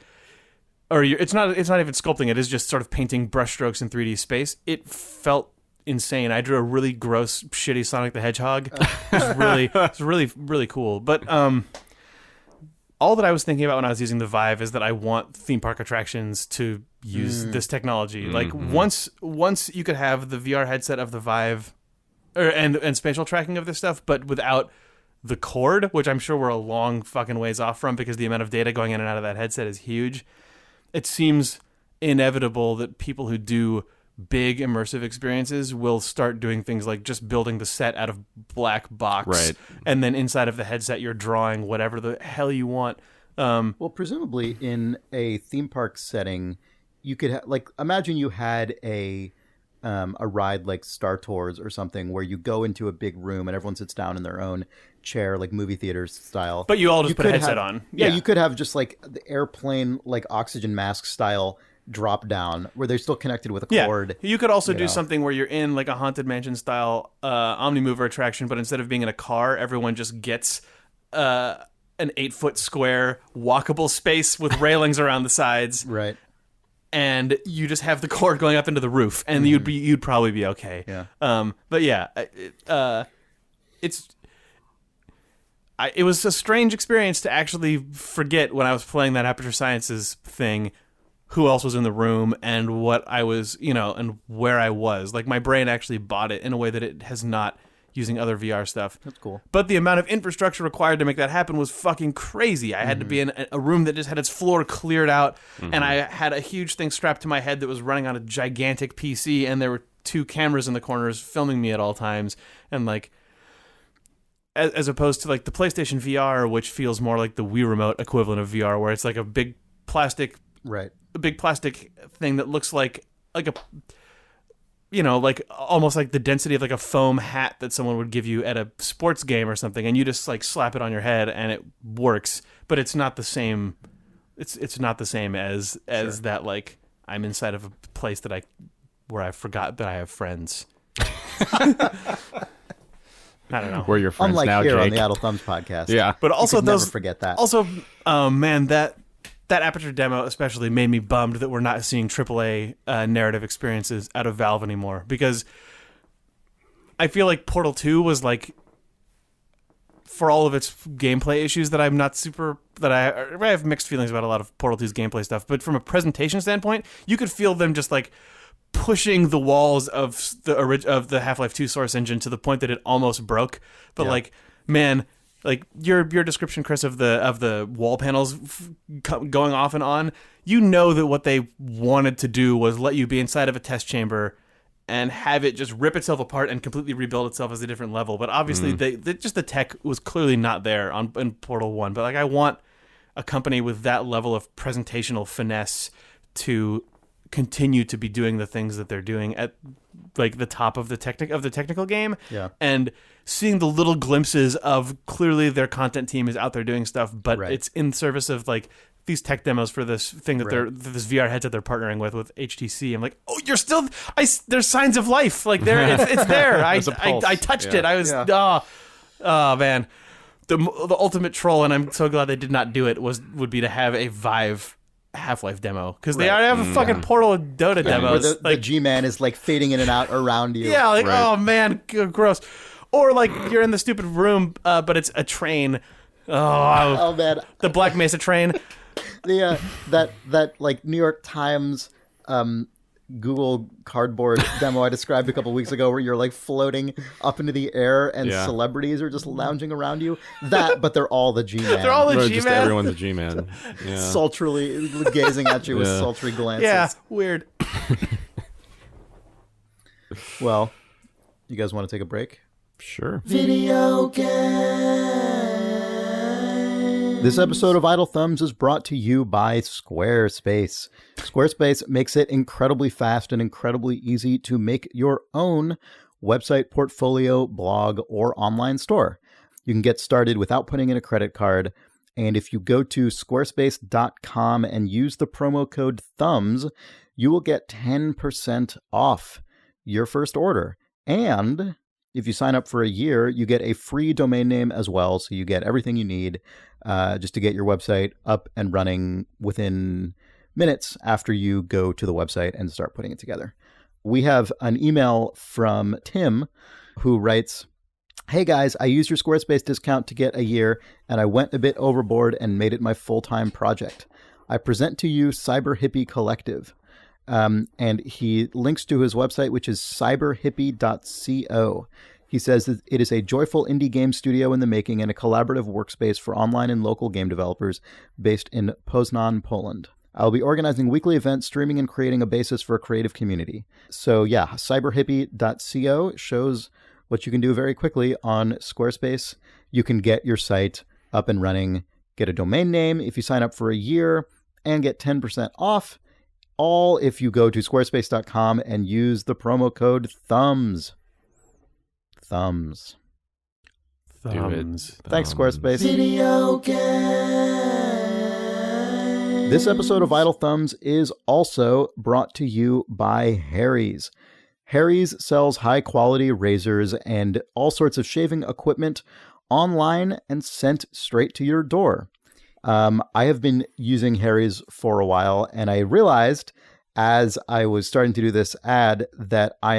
Or it's not even sculpting; it is just sort of painting brushstrokes in 3D space. It felt insane. I drew a really gross, shitty Sonic the Hedgehog. It's really, really cool. But all that I was thinking about when I was using the Vive is that I want theme park attractions to use this technology. Like once you could have the VR headset of the Vive, and spatial tracking of this stuff, but without the cord, which I'm sure we're a long fucking ways off from because the amount of data going in and out of that headset is huge. It seems inevitable that people who do big immersive experiences will start doing things like just building the set out of black box, right? And then inside of the headset you're drawing whatever the hell you want. Well, presumably in a theme park setting, you could imagine you had a ride like Star Tours or something where you go into a big room and everyone sits down in their own chair, like movie theater style. But you all just put a headset on. Yeah, you could have just like the airplane, like oxygen mask style drop down where they're still connected with a cord. You could also do something where you're in like a Haunted Mansion style Omnimover attraction, but instead of being in a car, everyone just gets an 8-foot square walkable space with railings around the sides. Right. And you just have the cord going up into the roof, and you'd probably be okay. Yeah. But yeah, it was a strange experience to actually forget when I was playing that Aperture Sciences thing who else was in the room and what I was, and where I was. Like, my brain actually bought it in a way that it has not using other VR stuff. That's cool. But the amount of infrastructure required to make that happen was fucking crazy. I had to be in a room that just had its floor cleared out, and I had a huge thing strapped to my head that was running on a gigantic PC, and there were 2 cameras in the corners filming me at all times. And like, as opposed to like the PlayStation VR, which feels more like the Wii Remote equivalent of VR, where it's like a big plastic, a big plastic thing that looks like a, like almost like the density of like a foam hat that someone would give you at a sports game or something, and you just like slap it on your head and it works, but it's not the same. It's not the same as that. Like, I'm inside of a place where I forgot that I have friends. I don't know. Where your friends Unlike now, here Jake. on the Idle Thumbs podcast. Yeah, but also never forget that. Also, man, that Aperture demo especially made me bummed that we're not seeing AAA narrative experiences out of Valve anymore, because I feel like Portal 2 was like, for all of its gameplay issues that I'm not super, that I have mixed feelings about a lot of Portal 2's gameplay stuff, but from a presentation standpoint, you could feel them just like pushing the walls of the Half-Life 2 source engine to the point that it almost broke. But like, man, like your description, Chris, of the wall panels going off and on, that what they wanted to do was let you be inside of a test chamber and have it just rip itself apart and completely rebuild itself as a different level. But obviously, the tech was clearly not there in Portal 1. But like, I want a company with that level of presentational finesse to continue to be doing the things that they're doing at like the top of the technical game. Yeah. And seeing the little glimpses of clearly their content team is out there doing stuff, but it's in service of like these tech demos for this thing that this VR headset they're partnering with HTC. I'm like, oh, you're still, there's signs of life. Like it's there. I touched it. I was, oh man. The ultimate troll, and I'm so glad they did not do it, would be to have a Vive Half-Life demo, because they already have a fucking Portal and Dota demos. Where the G-Man is like fading in and out around you. Yeah, like oh man, gross. Or like you're in the stupid room, but it's a train. Oh man, the Black Mesa train. The that like New York Times Google Cardboard demo I described a couple weeks ago, where you're like floating up into the air and celebrities are just lounging around you. But they're all the G-Man. They're all the G-Man. Just everyone's a G-Man. Yeah. Sultrily gazing at you with sultry glances. Yeah, weird. Well, you guys want to take a break? Sure. Video game. This episode of Idle Thumbs is brought to you by Squarespace. Squarespace makes it incredibly fast and incredibly easy to make your own website, portfolio, blog, or online store. You can get started without putting in a credit card. And if you go to squarespace.com and use the promo code THUMBS, you will get 10% off your first order. And if you sign up for a year, you get a free domain name as well. So you get everything you need just to get your website up and running within minutes after you go to the website and start putting it together. We have an email from Tim who writes, "Hey guys, I used your Squarespace discount to get a year and I went a bit overboard and made it my full-time project. I present to you Cyber Hippie Collective." And he links to his website, which is cyberhippie.co. He says that it is a joyful indie game studio in the making and a collaborative workspace for online and local game developers based in Poznan, Poland. I'll be organizing weekly events, streaming, and creating a basis for a creative community. So yeah, cyberhippie.co shows what you can do very quickly on Squarespace. You can get your site up and running, get a domain name if you sign up for a year, and get 10% off. All if you go to squarespace.com and use the promo code THUMBS. Thumbs. Thumbs. Thanks, Squarespace. Video game. This episode of Idle Thumbs is also brought to you by Harry's. Harry's sells high-quality razors and all sorts of shaving equipment online and sent straight to your door. I have been using Harry's for a while, and I realized as I was starting to do this ad that I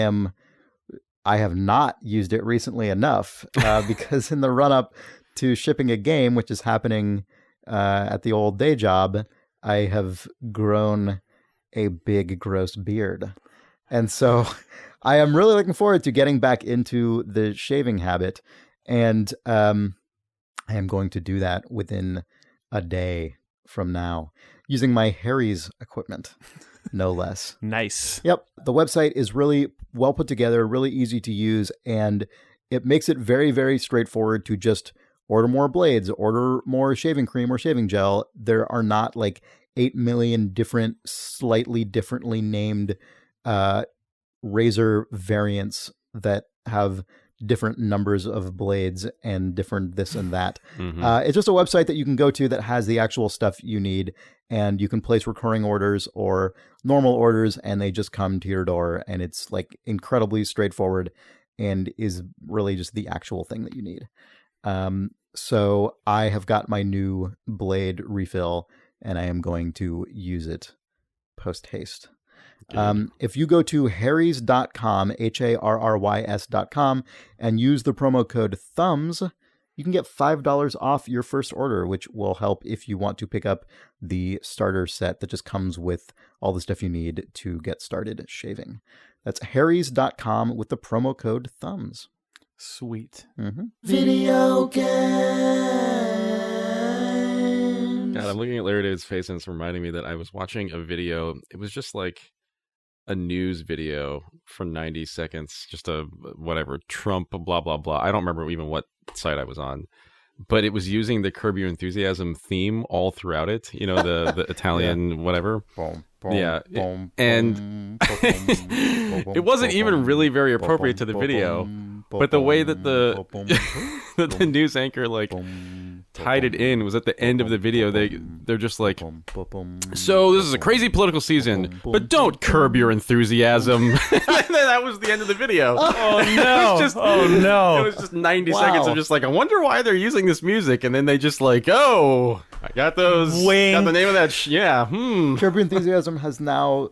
have not used it recently enough because in the run-up to shipping a game, which is happening at the old day job, I have grown a big, gross beard. And so I am really looking forward to getting back into the shaving habit, and I am going to do that within a day from now using my Harry's equipment. No less. Nice. Yep. The website is really well put together, really easy to use, and it makes it very, very straightforward to just order more blades, order more shaving cream or shaving gel. There are not like 8 million different, slightly differently named razor variants that have different numbers of blades and different this and that. Mm-hmm. It's just a website that you can go to that has the actual stuff you need, and you can place recurring orders or normal orders, and they just come to your door, and it's like incredibly straightforward and is really just the actual thing that you need. So I have got my new blade refill, and I am going to use it post haste. If you go to harrys.com, HARRYS.com, and use the promo code THUMBS, you can get $5 off your first order, which will help if you want to pick up the starter set that just comes with all the stuff you need to get started shaving. That's harrys.com with the promo code THUMBS. Sweet. Mm-hmm. Video game. God, I'm looking at Larry David's face, and it's reminding me that I was watching a video. It was just like a news video for 90 seconds, just a whatever, Trump, blah, blah, blah. I don't remember even what site I was on, but it was using the Curb Your Enthusiasm theme all throughout it. You know, the Italian whatever. Yeah, and it wasn't even really very appropriate to the video, but the way that the news anchor like tied it in was at the end of the video. They're just like, so this is a crazy political season, but don't curb your enthusiasm. That was the end of the video. Oh no! It was just 90 seconds of just like, I wonder why they're using this music, and then they just like, oh, I got those. Wing. Got the name of that. Curb Your Enthusiasm has now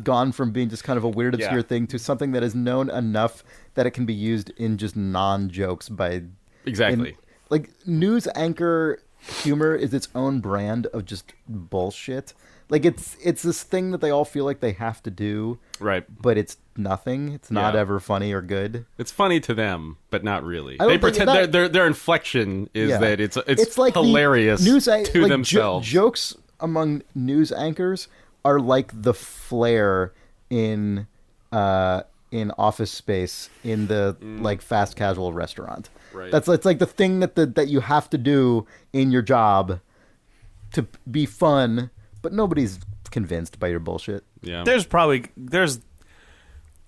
gone from being just kind of a weird, obscure thing to something that is known enough that it can be used in just non-jokes by exactly. Like, news anchor humor is its own brand of just bullshit. Like, it's this thing that they all feel like they have to do. Right. But it's nothing. It's not ever funny or good. It's funny to them, but not really. They pretend their inflection is that it's like hilarious to themselves. Jokes among news anchors are like the flair in Office Space in the like fast casual restaurant. Right. It's like the thing that you have to do in your job to be fun, but nobody's convinced by your bullshit. Yeah. There's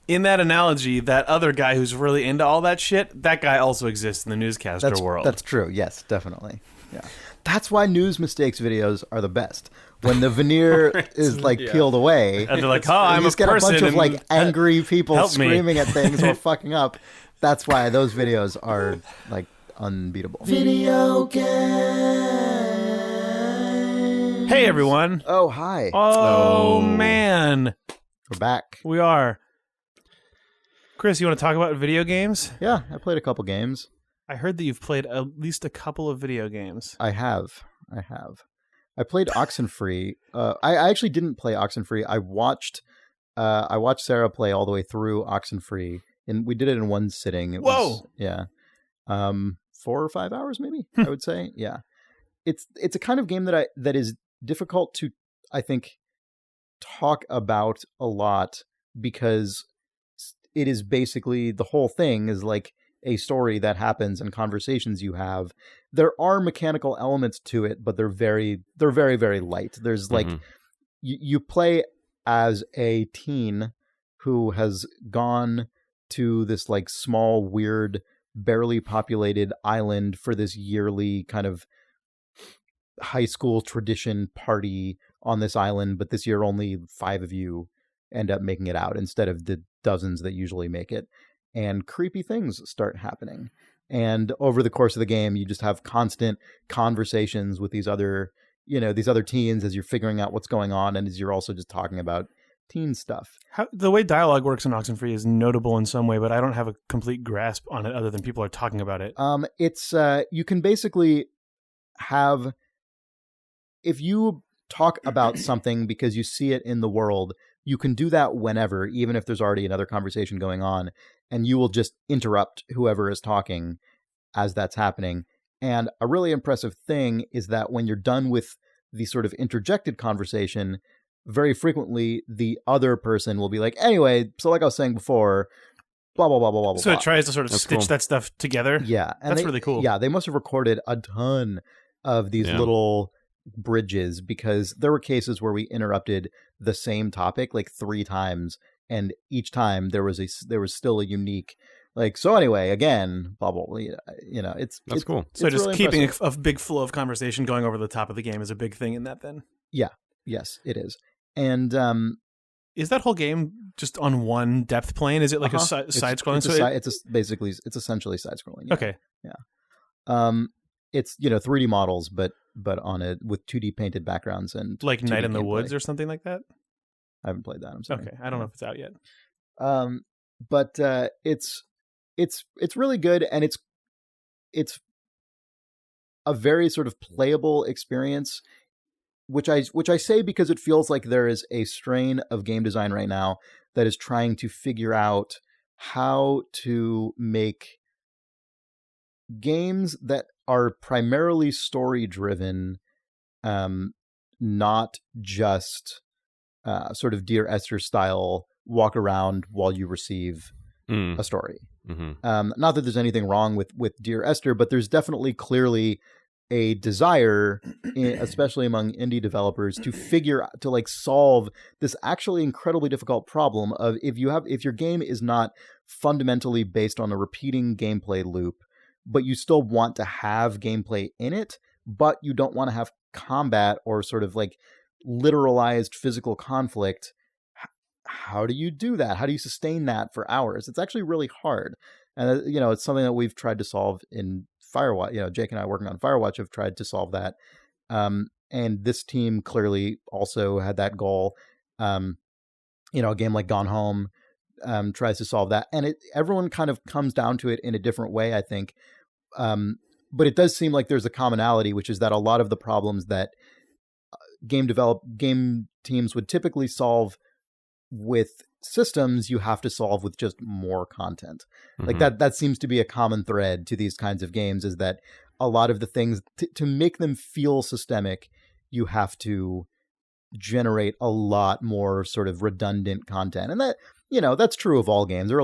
in that analogy, that other guy who's really into all that shit, that guy also exists in the newscaster world. That's true. Yes, definitely. Yeah. That's why news mistakes videos are the best. When the veneer is like peeled away, and they're like, "Oh, I'm a person." You just get a bunch of like angry people screaming at things or fucking up. That's why those videos are like unbeatable. Video game. Hey everyone. Oh, hi. Oh man. We're back. We are. Chris, you want to talk about video games? Yeah, I played a couple games. I heard that you've played at least a couple of video games. I have. I played Oxenfree. I actually didn't play Oxenfree. I watched Sarah play all the way through Oxenfree, and we did it in one sitting. Whoa! 4 or 5 hours, maybe. I would say, yeah. It's a kind of game that is difficult to, I think, talk about a lot because it is basically the whole thing is like a story that happens and conversations you have. There are mechanical elements to it, but they're very, very light. There's like, you play as a teen who has gone to this like small, weird, barely populated island for this yearly kind of high school tradition party on this island. But this year only 5 of you end up making it out instead of the dozens that usually make it. And creepy things start happening. And over the course of the game, you just have constant conversations with these other teens as you're figuring out what's going on, and as you're also just talking about teen stuff. The way dialogue works in Oxenfree is notable in some way, but I don't have a complete grasp on it other than people are talking about it. It's you can basically have, if you talk about something because you see it in the world, you can do that whenever, even if there's already another conversation going on, and you will just interrupt whoever is talking as that's happening. And a really impressive thing is that when you're done with the sort of interjected conversation, very frequently the other person will be like, anyway, so like I was saying before, blah, blah, blah, blah, blah. So it tries to sort of stitch that stuff together? Yeah. And that's really cool. Yeah, they must have recorded a ton of these little bridges, because there were cases where we interrupted the same topic like 3 times, and each time there was still a unique like, so anyway, again, blah blah blah. That's cool. So it's just really keeping impressive. a big flow of conversation going over the top of the game is a big thing in that. Then yes, it is. And is that whole game just on one depth plane? Is it like a side scrolling? It's essentially side scrolling. Yeah. Okay. Yeah. It's 3D models, but with 2D painted backgrounds and like 2D Night in the gameplay. Woods or something like that. I haven't played that. I'm sorry. Okay, I don't know if it's out yet. But it's really good, and it's a very sort of playable experience, which I say because it feels like there is a strain of game design right now that is trying to figure out how to make games that are primarily story driven, not just sort of Dear Esther style walk around while you receive a story. Not that there's anything wrong with Dear Esther, but there's definitely clearly a desire, especially among indie developers, to like solve this actually incredibly difficult problem of if your game is not fundamentally based on a repeating gameplay loop, but you still want to have gameplay in it, but you don't want to have combat or sort of like literalized physical conflict. How do you do that? How do you sustain that for hours? It's actually really hard. And, it's something that we've tried to solve in Firewatch. Jake and I working on Firewatch have tried to solve that. And this team clearly also had that goal. A game like Gone Home tries to solve that. And everyone kind of comes down to it in a different way, I think. But it does seem like there's a commonality, which is that a lot of the problems that game teams would typically solve with systems, you have to solve with just more content. Like that seems to be a common thread to these kinds of games, is that a lot of the things to make them feel systemic, you have to generate a lot more sort of redundant content. And that, that's true of all games. There are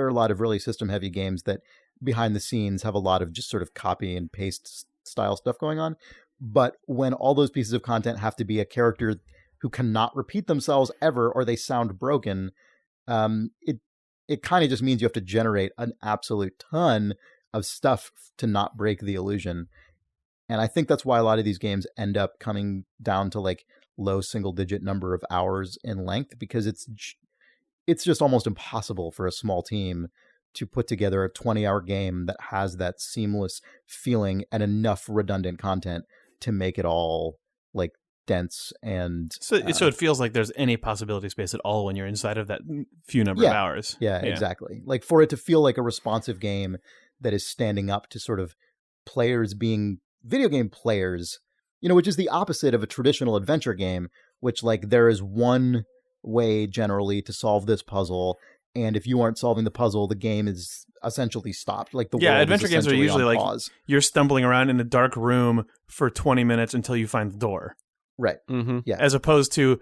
a lot of really system heavy games that behind the scenes have a lot of just sort of copy and paste style stuff going on. But when all those pieces of content have to be a character who cannot repeat themselves ever, or they sound broken, it kind of just means you have to generate an absolute ton of stuff to not break the illusion. And I think that's why a lot of these games end up coming down to like low single-digit number of hours in length, because it's just almost impossible for a small team to put together a 20-hour game that has that seamless feeling and enough redundant content to make it all like dense. And so it feels like there's any possibility space at all when you're inside of that few number of hours. Yeah, exactly. Like for it to feel like a responsive game that is standing up to sort of players being video game players, which is the opposite of a traditional adventure game, which like there is one way generally to solve this puzzle, and if you aren't solving the puzzle, the game is essentially stopped. Like the world adventure is games are usually like pause. You're stumbling around in a dark room for 20 minutes until you find the door. Right. Yeah. As opposed to,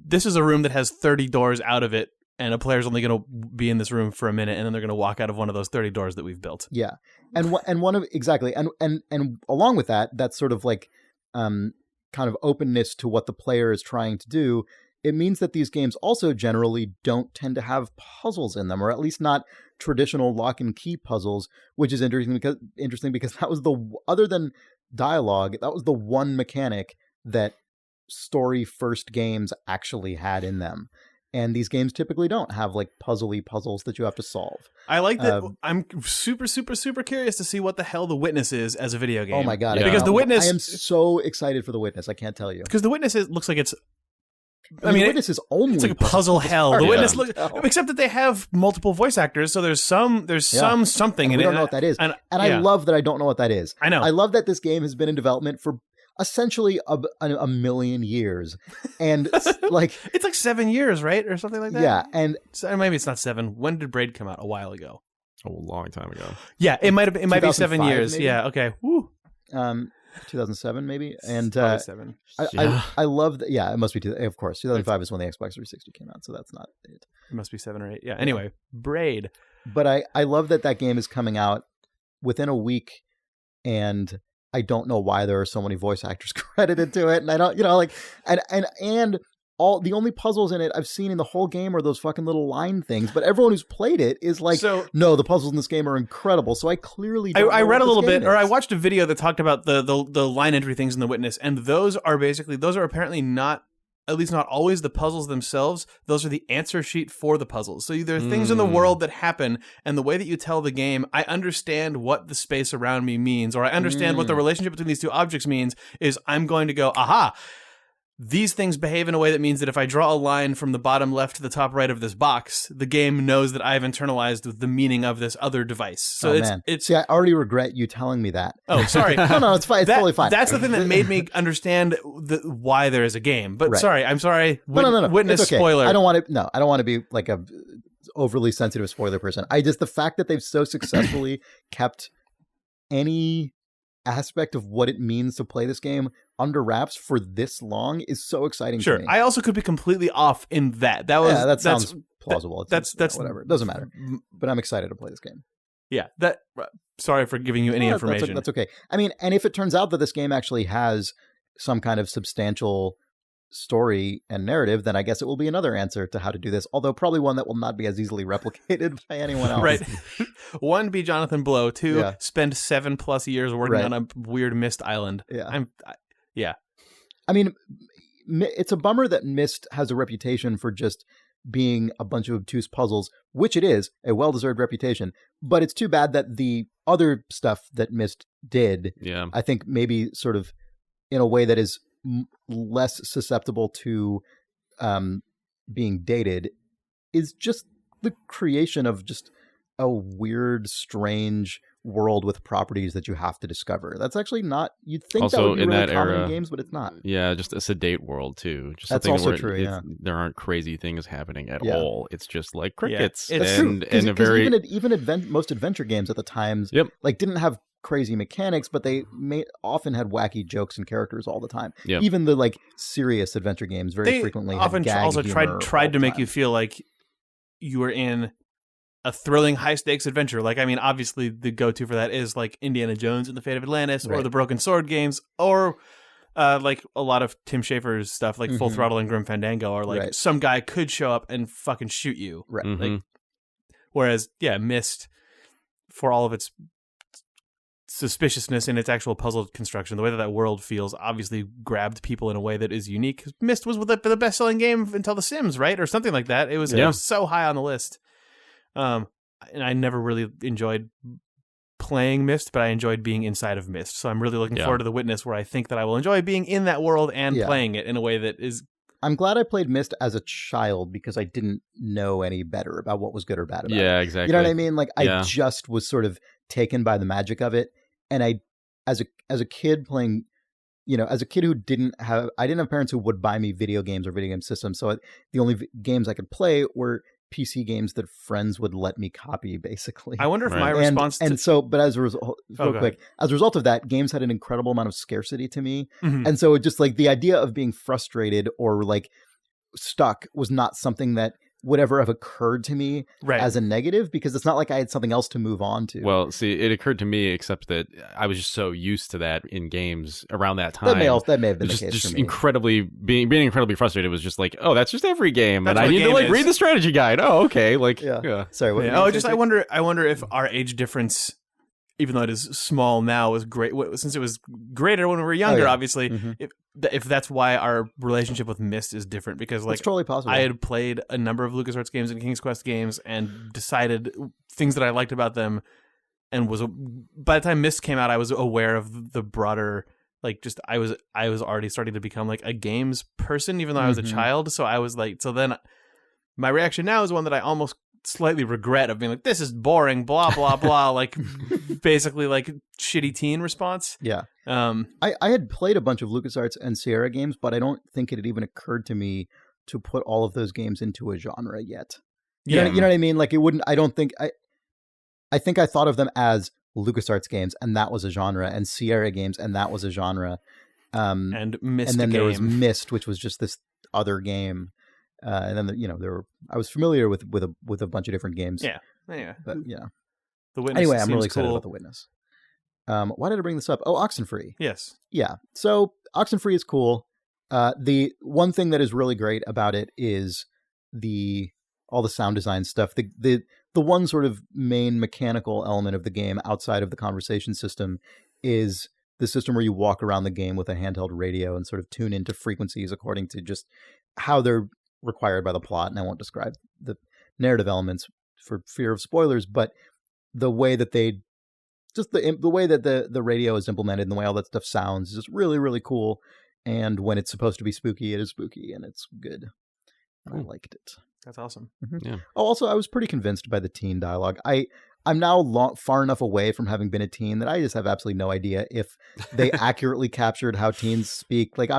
this is a room that has 30 doors out of it, and a player's only going to be in this room for a minute, and then they're going to walk out of one of those 30 doors that we've built. Yeah. And one of exactly, and along with that, that's sort of like kind of openness to what the player is trying to do. It means that these games also generally don't tend to have puzzles in them, or at least not traditional lock and key puzzles, which is interesting because that was other than Dialog, that was the one mechanic that story first games actually had in them. And these games typically don't have like puzzly puzzles that you have to solve. I like that. I'm super, super, super curious to see what the hell The Witness is as a video game. Oh my God. Yeah. Because The Witness... I am so excited for The Witness. I can't tell you. Because The Witness looks like it's... The Witness is only... It's like a puzzle hell. The Witness looks... Except that they have multiple voice actors, so there's something and in it. I don't know what that is. And I love that I don't know what that is. I know. I love that this game has been in development for essentially a million years. And like... It's like 7 years, right? Or something like that? Yeah, and... So maybe it's not 7. When did Braid come out? A while ago. A long time ago. Yeah, it might be 7 years. Maybe? Yeah, okay. Woo. 2007 maybe, and 7. I love that. Yeah, it must be. Of course, 2005 is when the Xbox 360 came out, so that's not it. It must be 7 or 8. Yeah. Anyway, Braid. But I love that game is coming out within a week, and I don't know why there are so many voice actors credited to it, and I don't, and all the only puzzles in it I've seen in the whole game are those fucking little line things. But everyone who's played it is like, no, the puzzles in this game are incredible. So I clearly don't I read a little bit, is. or I watched a video that talked about the line entry things in The Witness, and those are apparently not, at least not always, the puzzles themselves. Those are the answer sheet for the puzzles. So there are things in the world that happen, and the way that you tell the game, I understand what the space around me means, or I understand what the relationship between these two objects means, is I'm going to go, aha, these things behave in a way that means that if I draw a line from the bottom left to the top right of this box, the game knows that I've internalized the meaning of this other device. So it's See, I already regret you telling me that. Oh, sorry. No, it's fine. It's totally fine. That's the thing that made me understand why there is a game. But right. I'm sorry. No. Witness it's okay. spoiler. I don't want to be like a overly sensitive spoiler person. The fact that they've so successfully kept any aspect of what it means to play this game under wraps for this long is so exciting to me. I also could be completely off in that. That sounds plausible. That's whatever. It doesn't matter. But I'm excited to play this game. Yeah. Sorry for giving you any information. That's okay. I mean, and if it turns out that this game actually has some kind of substantial story and narrative, then I guess it will be another answer to how to do this, although probably one that will not be as easily replicated by anyone else. Right. 1, be Jonathan Blow. 2, spend 7+ years working on a weird Myst island. Yeah. I mean, it's a bummer that Myst has a reputation for just being a bunch of obtuse puzzles, which it is, a well-deserved reputation, but it's too bad that the other stuff that Myst did, I think maybe sort of in a way that is less susceptible to being dated, is just the creation of just a weird, strange world with properties that you have to discover. That's actually not, you'd think also that would be in really that common era, in games, but it's not. Yeah, just a sedate world too. Just that's also true. There aren't crazy things happening at all. It's just like crickets. That's true. Even most adventure games at the times like didn't have crazy mechanics, but they often had wacky jokes and characters all the time. Even the like serious adventure games very frequently often had gag also humor tried to make you feel like you were in a thrilling high stakes adventure. Like, I mean, obviously the go-to for that is like Indiana Jones and the Fate of Atlantis, or the Broken Sword games, or like a lot of Tim Schafer's stuff, like Full Throttle and Grim Fandango, or like some guy could show up and fucking shoot you. Right. Like, whereas, Myst, for all of its suspiciousness in its actual puzzle construction, the way that world feels obviously grabbed people in a way that is unique. Myst was the best-selling game until The Sims, right? Or something like that. It was so high on the list. And I never really enjoyed playing Myst, but I enjoyed being inside of Myst. So I'm really looking forward to The Witness, where I think that I will enjoy being in that world and playing it in a way that is... I'm glad I played Myst as a child because I didn't know any better about what was good or bad about it. Yeah, exactly. You know what I mean? Like, I just was sort of taken by the magic of it. And I, as a kid playing, as a kid who didn't have parents who would buy me video games or video game systems. So the only games I could play were PC games that friends would let me copy, basically. I wonder if my response but as a result, as a result of that, games had an incredible amount of scarcity to me. And so it just like the idea of being frustrated or like stuck was not something that would ever have occurred to me as a negative, because it's not like I had something else to move on to. Well, see, it occurred to me, except that I was just so used to that in games around that time. That may have been the case just for me. Being incredibly frustrated was just like, oh, that's just every game, and I need to like read the strategy guide. Oh, okay, like Sorry, what? I wonder if our age difference, even though it is small now, was great since it was greater when we were younger. Obviously, if that's why our relationship with Myst is different, because like it's totally possible. I had played a number of LucasArts games and King's Quest games and decided things that I liked about them, and by the time Myst came out, I was aware of the broader, like, just I was already starting to become like a games person, even though I was a child. So I was like, so then my reaction now is one that I almost slightly regret, of being like, this is boring, blah blah blah, like basically like shitty teen response. I had played a bunch of LucasArts and Sierra games, but I don't think it had even occurred to me to put all of those games into a genre yet. You know what I mean? Like, it wouldn't. I don't think I think I thought of them as LucasArts games, and that was a genre, and Sierra games, and that was a genre. And Myst, and then there was Myst, which was just this other game. And then I was familiar with a bunch of different games. Anyway, but The Witness. Anyway, I'm really excited about The Witness. Why did I bring this up? Oh, Oxenfree. Yes. Yeah. So Oxenfree is cool. The one thing that is really great about it is all the sound design stuff. The one sort of main mechanical element of the game outside of the conversation system is the system where you walk around the game with a handheld radio and sort of tune into frequencies according to just how they're required by the plot. And I won't describe the narrative elements for fear of spoilers, but the way that the way that the radio is implemented and the way all that stuff sounds is just really, really cool. And when it's supposed to be spooky, it is spooky, and it's good. And I liked it. That's awesome. Yeah. Oh, also, I was pretty convinced by the teen dialogue. I'm now far enough away from having been a teen that I just have absolutely no idea if they accurately captured how teens speak. Like,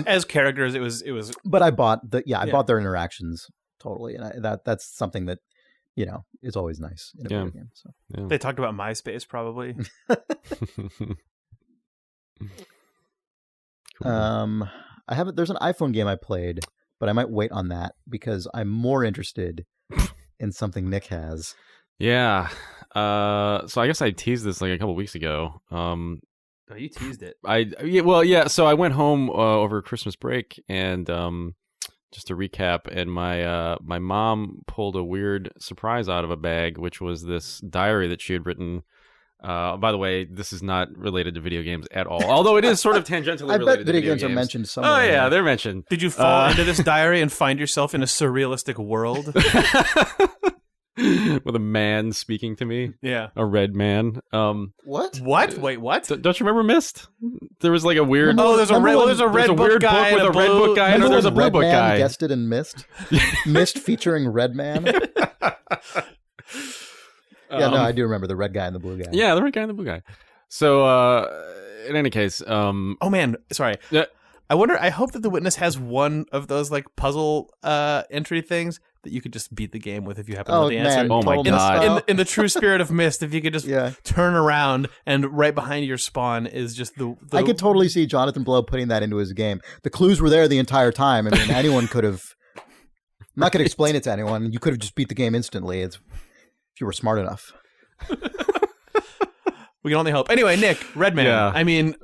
as characters, it was. But I bought bought their interactions totally, and that's something that is always nice in a video game. So. Yeah. They talked about MySpace, probably. I haven't. There's an iPhone game I played but I might wait on that because I'm more interested in something Nick has. Yeah. So I guess I teased this like a couple weeks ago. Oh, you teased it. So I went home over Christmas break, and just to recap, and my mom pulled a weird surprise out of a bag, which was this diary that she had written. By the way, this is not related to video games at all, although it is sort of tangentially related bet to video games are mentioned somewhere. Oh yeah, they're mentioned. Did you fall into this diary and find yourself in a surrealistic world? With a man speaking to me. Yeah. A red man. What? Wait, what? Don't you remember Myst? There was like a weird... there's a red book guy with a red book guy, and there's a blue book guy. Guested in Myst? Myst featuring Red Man? Yeah, no, I do remember the red guy and the blue guy. Yeah, the red guy and the blue guy. So, in any case... oh man, sorry. Yeah. I hope that the witness has one of those like puzzle entry things that you could just beat the game with if you happen to know the answer. Oh my god! In the true spirit of Myst, if you could just turn around and right behind your spawn is just the I could totally see Jonathan Blow putting that into his game. The clues were there the entire time. I mean, anyone could have. I'm not going to explain it to anyone. You could have just beat the game instantly. If you were smart enough. We can only hope. Anyway, Nick, Redman. Yeah. I mean,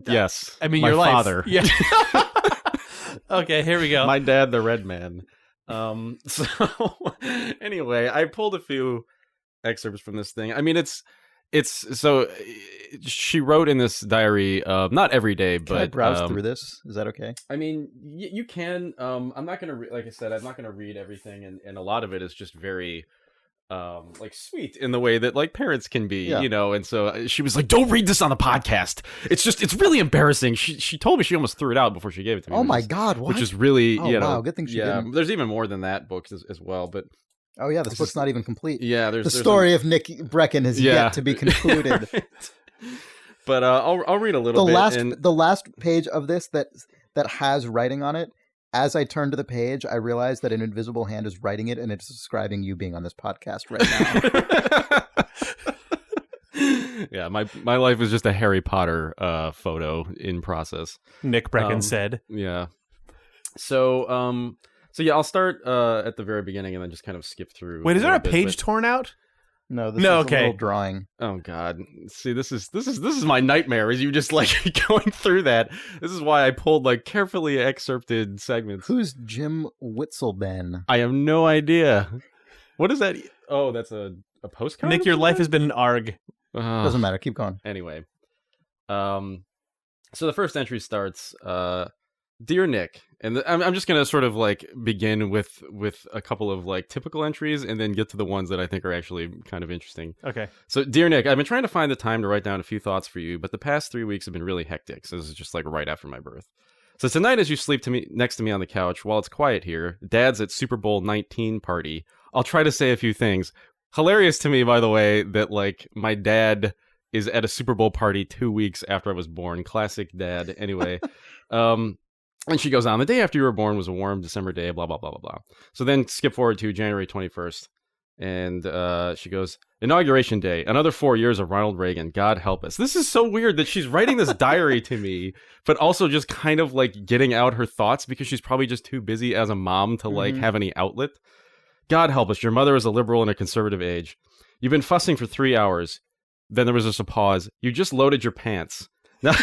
yes. I mean, my your father. Life. Yeah. Okay, here we go. My dad, the red man. So anyway, I pulled a few excerpts from this thing. I mean, it's so she wrote in this diary, not every day, but can I browse through this? Is that okay? I mean, you can. I'm not gonna like I said, I'm not gonna read everything, and a lot of it is just very. Like sweet in the way that like parents can be, you know, and so she was like, "Don't read this on the podcast. It's really embarrassing." She told me she almost threw it out before she gave it to me. Oh my god, what? Which is really wow, good thing she didn't. There's even more than that book as well, but oh yeah, this book's not even complete. Yeah, the story of Nick Breckon has yet to be concluded. Right. But I'll read a little bit. The last page of this that has writing on it. As I turned to the page, I realized that an invisible hand is writing it, and it's describing you being on this podcast right now. Yeah, my life is just a Harry Potter photo in process. Nick Breckon said. Yeah. So yeah, I'll start at the very beginning and then just kind of skip through. Wait, is there a page torn out? No, this is a little drawing. Oh God! See, this is my nightmare. Is you just like going through that? This is why I pulled like carefully excerpted segments. Who's Jim Witzelben? I have no idea. What is that? Oh, that's a postcard. Nick, your life has been an ARG. Doesn't matter. Keep going. Anyway, so the first entry starts. Dear Nick, and I'm just gonna sort of like begin with a couple of like typical entries, and then get to the ones that I think are actually kind of interesting. Okay. So, dear Nick, I've been trying to find the time to write down a few thoughts for you, but the past 3 weeks have been really hectic. So this is just like right after my birth. So tonight, as you sleep next to me on the couch, while it's quiet here, Dad's at Super Bowl 19 party. I'll try to say a few things. Hilarious to me, by the way, that like my dad is at a Super Bowl party 2 weeks after I was born. Classic dad. Anyway. And she goes on, the day after you were born was a warm December day, blah, blah, blah, blah, blah. So then skip forward to January 21st. And she goes, Inauguration Day, another 4 years of Ronald Reagan. God help us. This is so weird that she's writing this diary to me, but also just kind of like getting out her thoughts because she's probably just too busy as a mom to like have any outlet. God help us. Your mother is a liberal in a conservative age. You've been fussing for 3 hours. Then there was just a pause. You just loaded your pants. Now,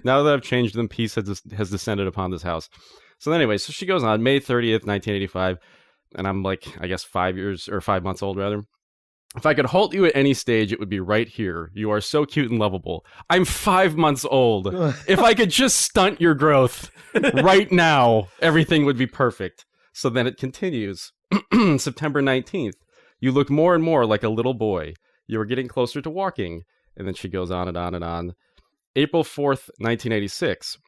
now that I've changed them, peace has descended upon this house. So anyway, so she goes on, May 30th, 1985, and I'm like, I guess 5 months old, rather. If I could halt you at any stage, it would be right here. You are so cute and lovable. I'm 5 months old. If I could just stunt your growth right now, everything would be perfect. So then it continues. September 19th. You look more and more like a little boy. You are getting closer to walking. And then she goes on and on and on. April 4th, 1986.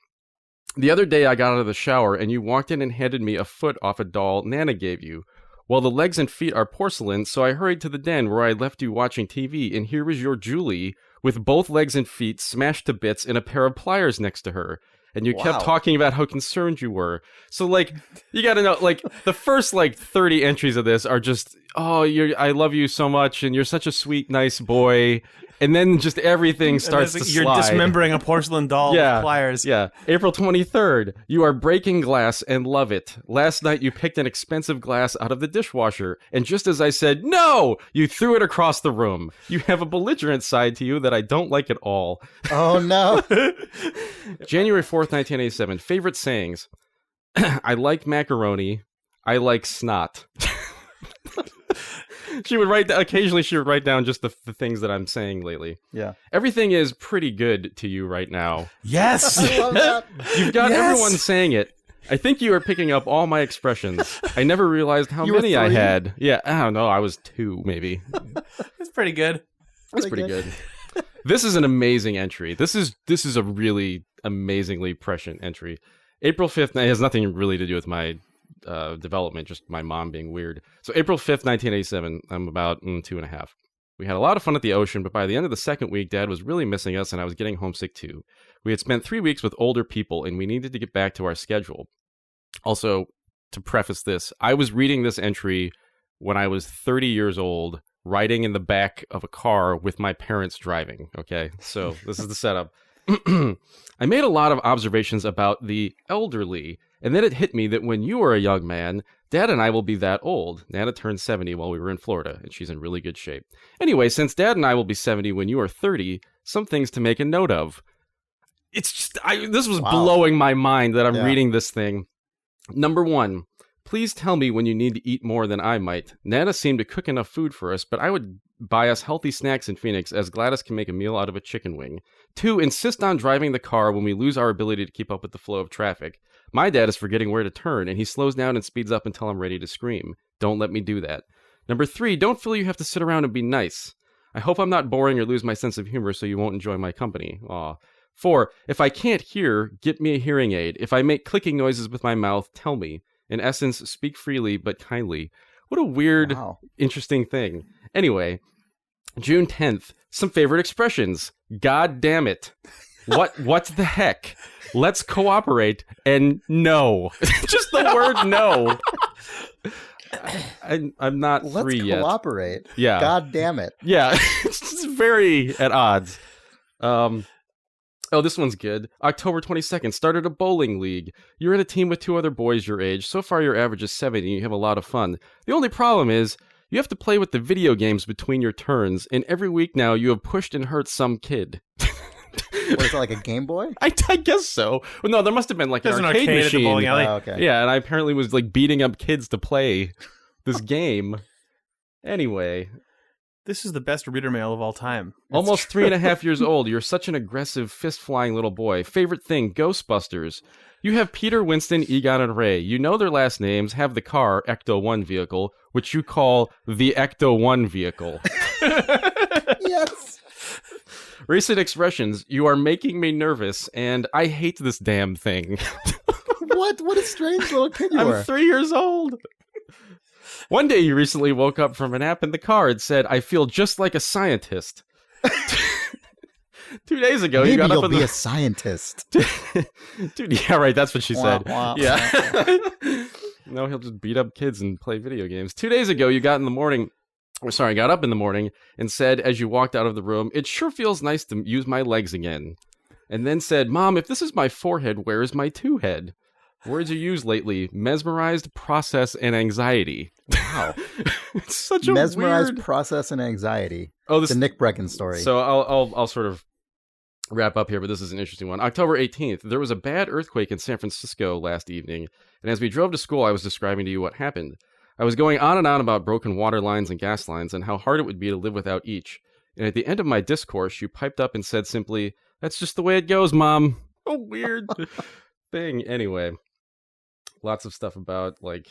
The other day I got out of the shower and you walked in and handed me a foot off a doll Nana gave you. Well, the legs and feet are porcelain, so I hurried to the den where I left you watching TV, and here was your Julie with both legs and feet smashed to bits and a pair of pliers next to her. And you kept talking about how concerned you were. So, like, you gotta know, like, the first, like, 30 entries of this are just oh, I love you so much, and you're such a sweet, nice boy. And then just everything starts to you're slide. dismembering a porcelain doll with pliers. Yeah. April 23rd, you are breaking glass and love it. Last night you picked an expensive glass out of the dishwasher, and just as I said, no, you threw it across the room. You have a belligerent side to you that I don't like at all. Oh, no. January 4th, 1987. Favorite sayings. I like macaroni. I like snot. Occasionally she would write down just the things that I'm saying lately. Yeah. Everything is pretty good to you right now. Yes! I love that. You've got everyone saying it. I think you are picking up all my expressions. I never realized how many I had. Yeah, I don't know. I was 2, maybe. It's pretty good. That's pretty good. This is an amazing entry. This is a really amazingly prescient entry. April 5th, it has nothing really to do with my development, just my mom being weird. So April 5th, 1987, I'm about 2.5. We had a lot of fun at the ocean, but by the end of the second week, Dad was really missing us, and I was getting homesick too. We had spent 3 weeks with older people, and we needed to get back to our schedule. Also, to preface this, I was reading this entry when I was 30 years old, riding in the back of a car with my parents driving, okay? So this is the setup. I made a lot of observations about the elderly, and then it hit me that when you were a young man, Dad and I will be that old. Nana turned 70 while we were in Florida, and she's in really good shape. Anyway, since Dad and I will be 70 when you are 30, some things to make a note of. It's just, this was blowing my mind that I'm reading this thing. Number 1, please tell me when you need to eat more than I might. Nana seemed to cook enough food for us, but I would buy us healthy snacks in Phoenix as Gladys can make a meal out of a chicken wing. 2, insist on driving the car when we lose our ability to keep up with the flow of traffic. My dad is forgetting where to turn, and he slows down and speeds up until I'm ready to scream. Don't let me do that. Number 3, don't feel you have to sit around and be nice. I hope I'm not boring or lose my sense of humor so you won't enjoy my company. Aw. 4, if I can't hear, get me a hearing aid. If I make clicking noises with my mouth, tell me. In essence, speak freely but kindly. What a weird, interesting thing. Anyway, June 10th, some favorite expressions. God damn it. What the heck? Let's cooperate and no. Just the word no. I'm not free yet. Let's cooperate. Yeah. God damn it. Yeah. It's very at odds. Oh, this one's good. October 22nd, started a bowling league. You're in a team with 2 other boys your age. So far, your average is 70, and you have a lot of fun. The only problem is, you have to play with the video games between your turns, and every week now, you have pushed and hurt some kid. What is it, like a Game Boy? I guess so. Well, no, there must have been like an arcade machine. At the bowling alley. Oh, okay. Yeah, and I apparently was like beating up kids to play this game. Anyway. This is the best reader mail of all time. Almost 3.5 years old. You're such an aggressive, fist-flying little boy. Favorite thing, Ghostbusters. You have Peter, Winston, Egon, and Ray. You know their last names, have the car, Ecto-1 vehicle, which you call the Ecto-1 vehicle. Yes. Recent expressions, you are making me nervous, and I hate this damn thing. What a strange little kid you were. I'm 3 years old. One day you recently woke up from a nap in the car and said, I feel just like a scientist. 2 days ago, Maybe you got up you'll in be a scientist. Dude, yeah, right, that's what she said. Wah, wah, yeah. No, he'll just beat up kids and play video games. 2 days ago, you got up in the morning and said, as you walked out of the room, it sure feels nice to use my legs again. And then said, Mom, if this is my forehead, where is my 2 head? Words you used lately, mesmerized, process, and anxiety. Wow. It's such a mesmerized, weird... process, and anxiety. Oh, this... The Nick Breckon story. So I'll sort of wrap up here, but this is an interesting one. October 18th, there was a bad earthquake in San Francisco last evening, and as we drove to school, I was describing to you what happened. I was going on and on about broken water lines and gas lines and how hard it would be to live without each. And at the end of my discourse, you piped up and said simply, that's just the way it goes, Mom. A weird thing. Anyway. Lots of stuff about, like,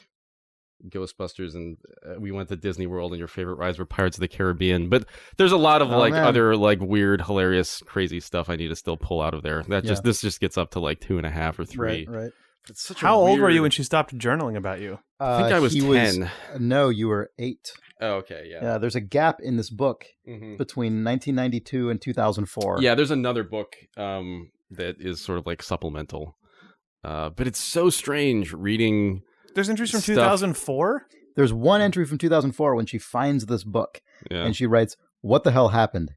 Ghostbusters, and we went to Disney World, and your favorite rides were Pirates of the Caribbean. But there's a lot of, other, like, weird, hilarious, crazy stuff I need to still pull out of there. This just gets up to, like, 2.5 or 3. Right. It's such How old were you when she stopped journaling about you? I think I was 10. No, you were 8. Oh, okay, yeah. Yeah, there's a gap in this book between 1992 and 2004. Yeah, there's another book that is sort of, like, supplemental. But it's so strange reading. There's entries from 2004? There's one entry from 2004 when she finds this book, Yeah. and she writes, "What the hell happened?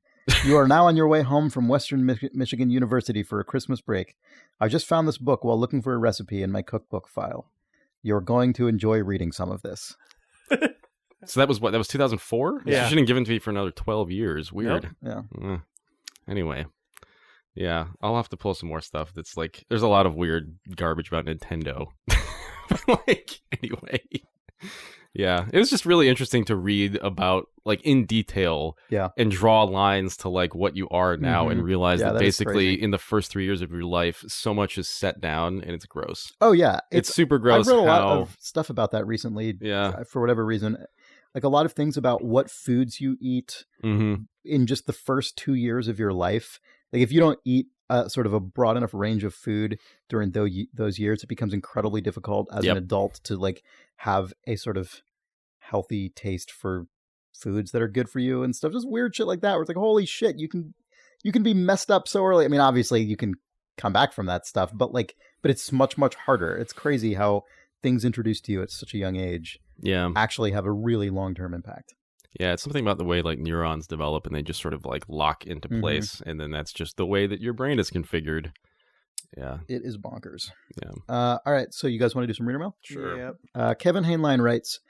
You are now on your way home from Western Michigan University for a Christmas break. I just found this book while looking for a recipe in my cookbook file. You're going to enjoy reading some of this." So that was what? That was 2004? Yeah. She shouldn't have given it to me for another 12 years. Weird. Yeah. Anyway. Yeah, I'll have to pull some more stuff. That's like, there's a lot of weird garbage about Nintendo. Like, anyway. Yeah, it was just really interesting to read about, like, in detail, and draw lines to, like, what you are now, and realize that basically in the first 3 years of your life, so much is set down, and it's gross. Oh, yeah. It's super gross. I've read a lot of stuff about that recently, for whatever reason. Like, a lot of things about what foods you eat in just the first 2 years of your life. Like, if you don't eat sort of a broad enough range of food during those years, it becomes incredibly difficult as an adult to, like, have a sort of healthy taste for foods that are good for you and stuff. Just weird shit like that, where it's like, holy shit, you can be messed up so early. I mean, obviously you can come back from that stuff, but it's much, much harder. It's crazy how things introduced to you at such a young age actually have a really long-term impact. Yeah, it's something about the way, like, neurons develop and they just sort of, like, lock into place, and then that's just the way that your brain is configured. Yeah. It is bonkers. Yeah. All right, so you guys want to do some reader mail? Sure. Yep. Kevin Hainline writes,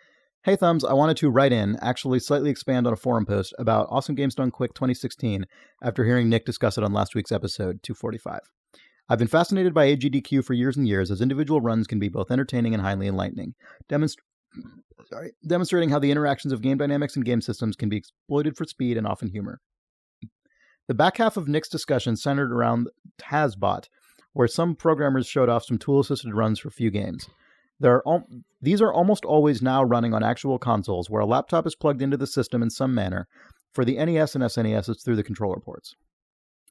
"Hey Thumbs, I wanted to write in, actually slightly expand on a forum post about Awesome Games Done Quick 2016 after hearing Nick discuss it on last week's episode 245. I've been fascinated by AGDQ for years and years, as individual runs can be both entertaining and highly enlightening, demonstrating how the interactions of game dynamics and game systems can be exploited for speed and often humor. The back half of Nick's discussion centered around TASBot, where some programmers showed off some tool-assisted runs for few games. These are almost always now running on actual consoles, where a laptop is plugged into the system in some manner. For the NES and SNES, it's through the controller ports.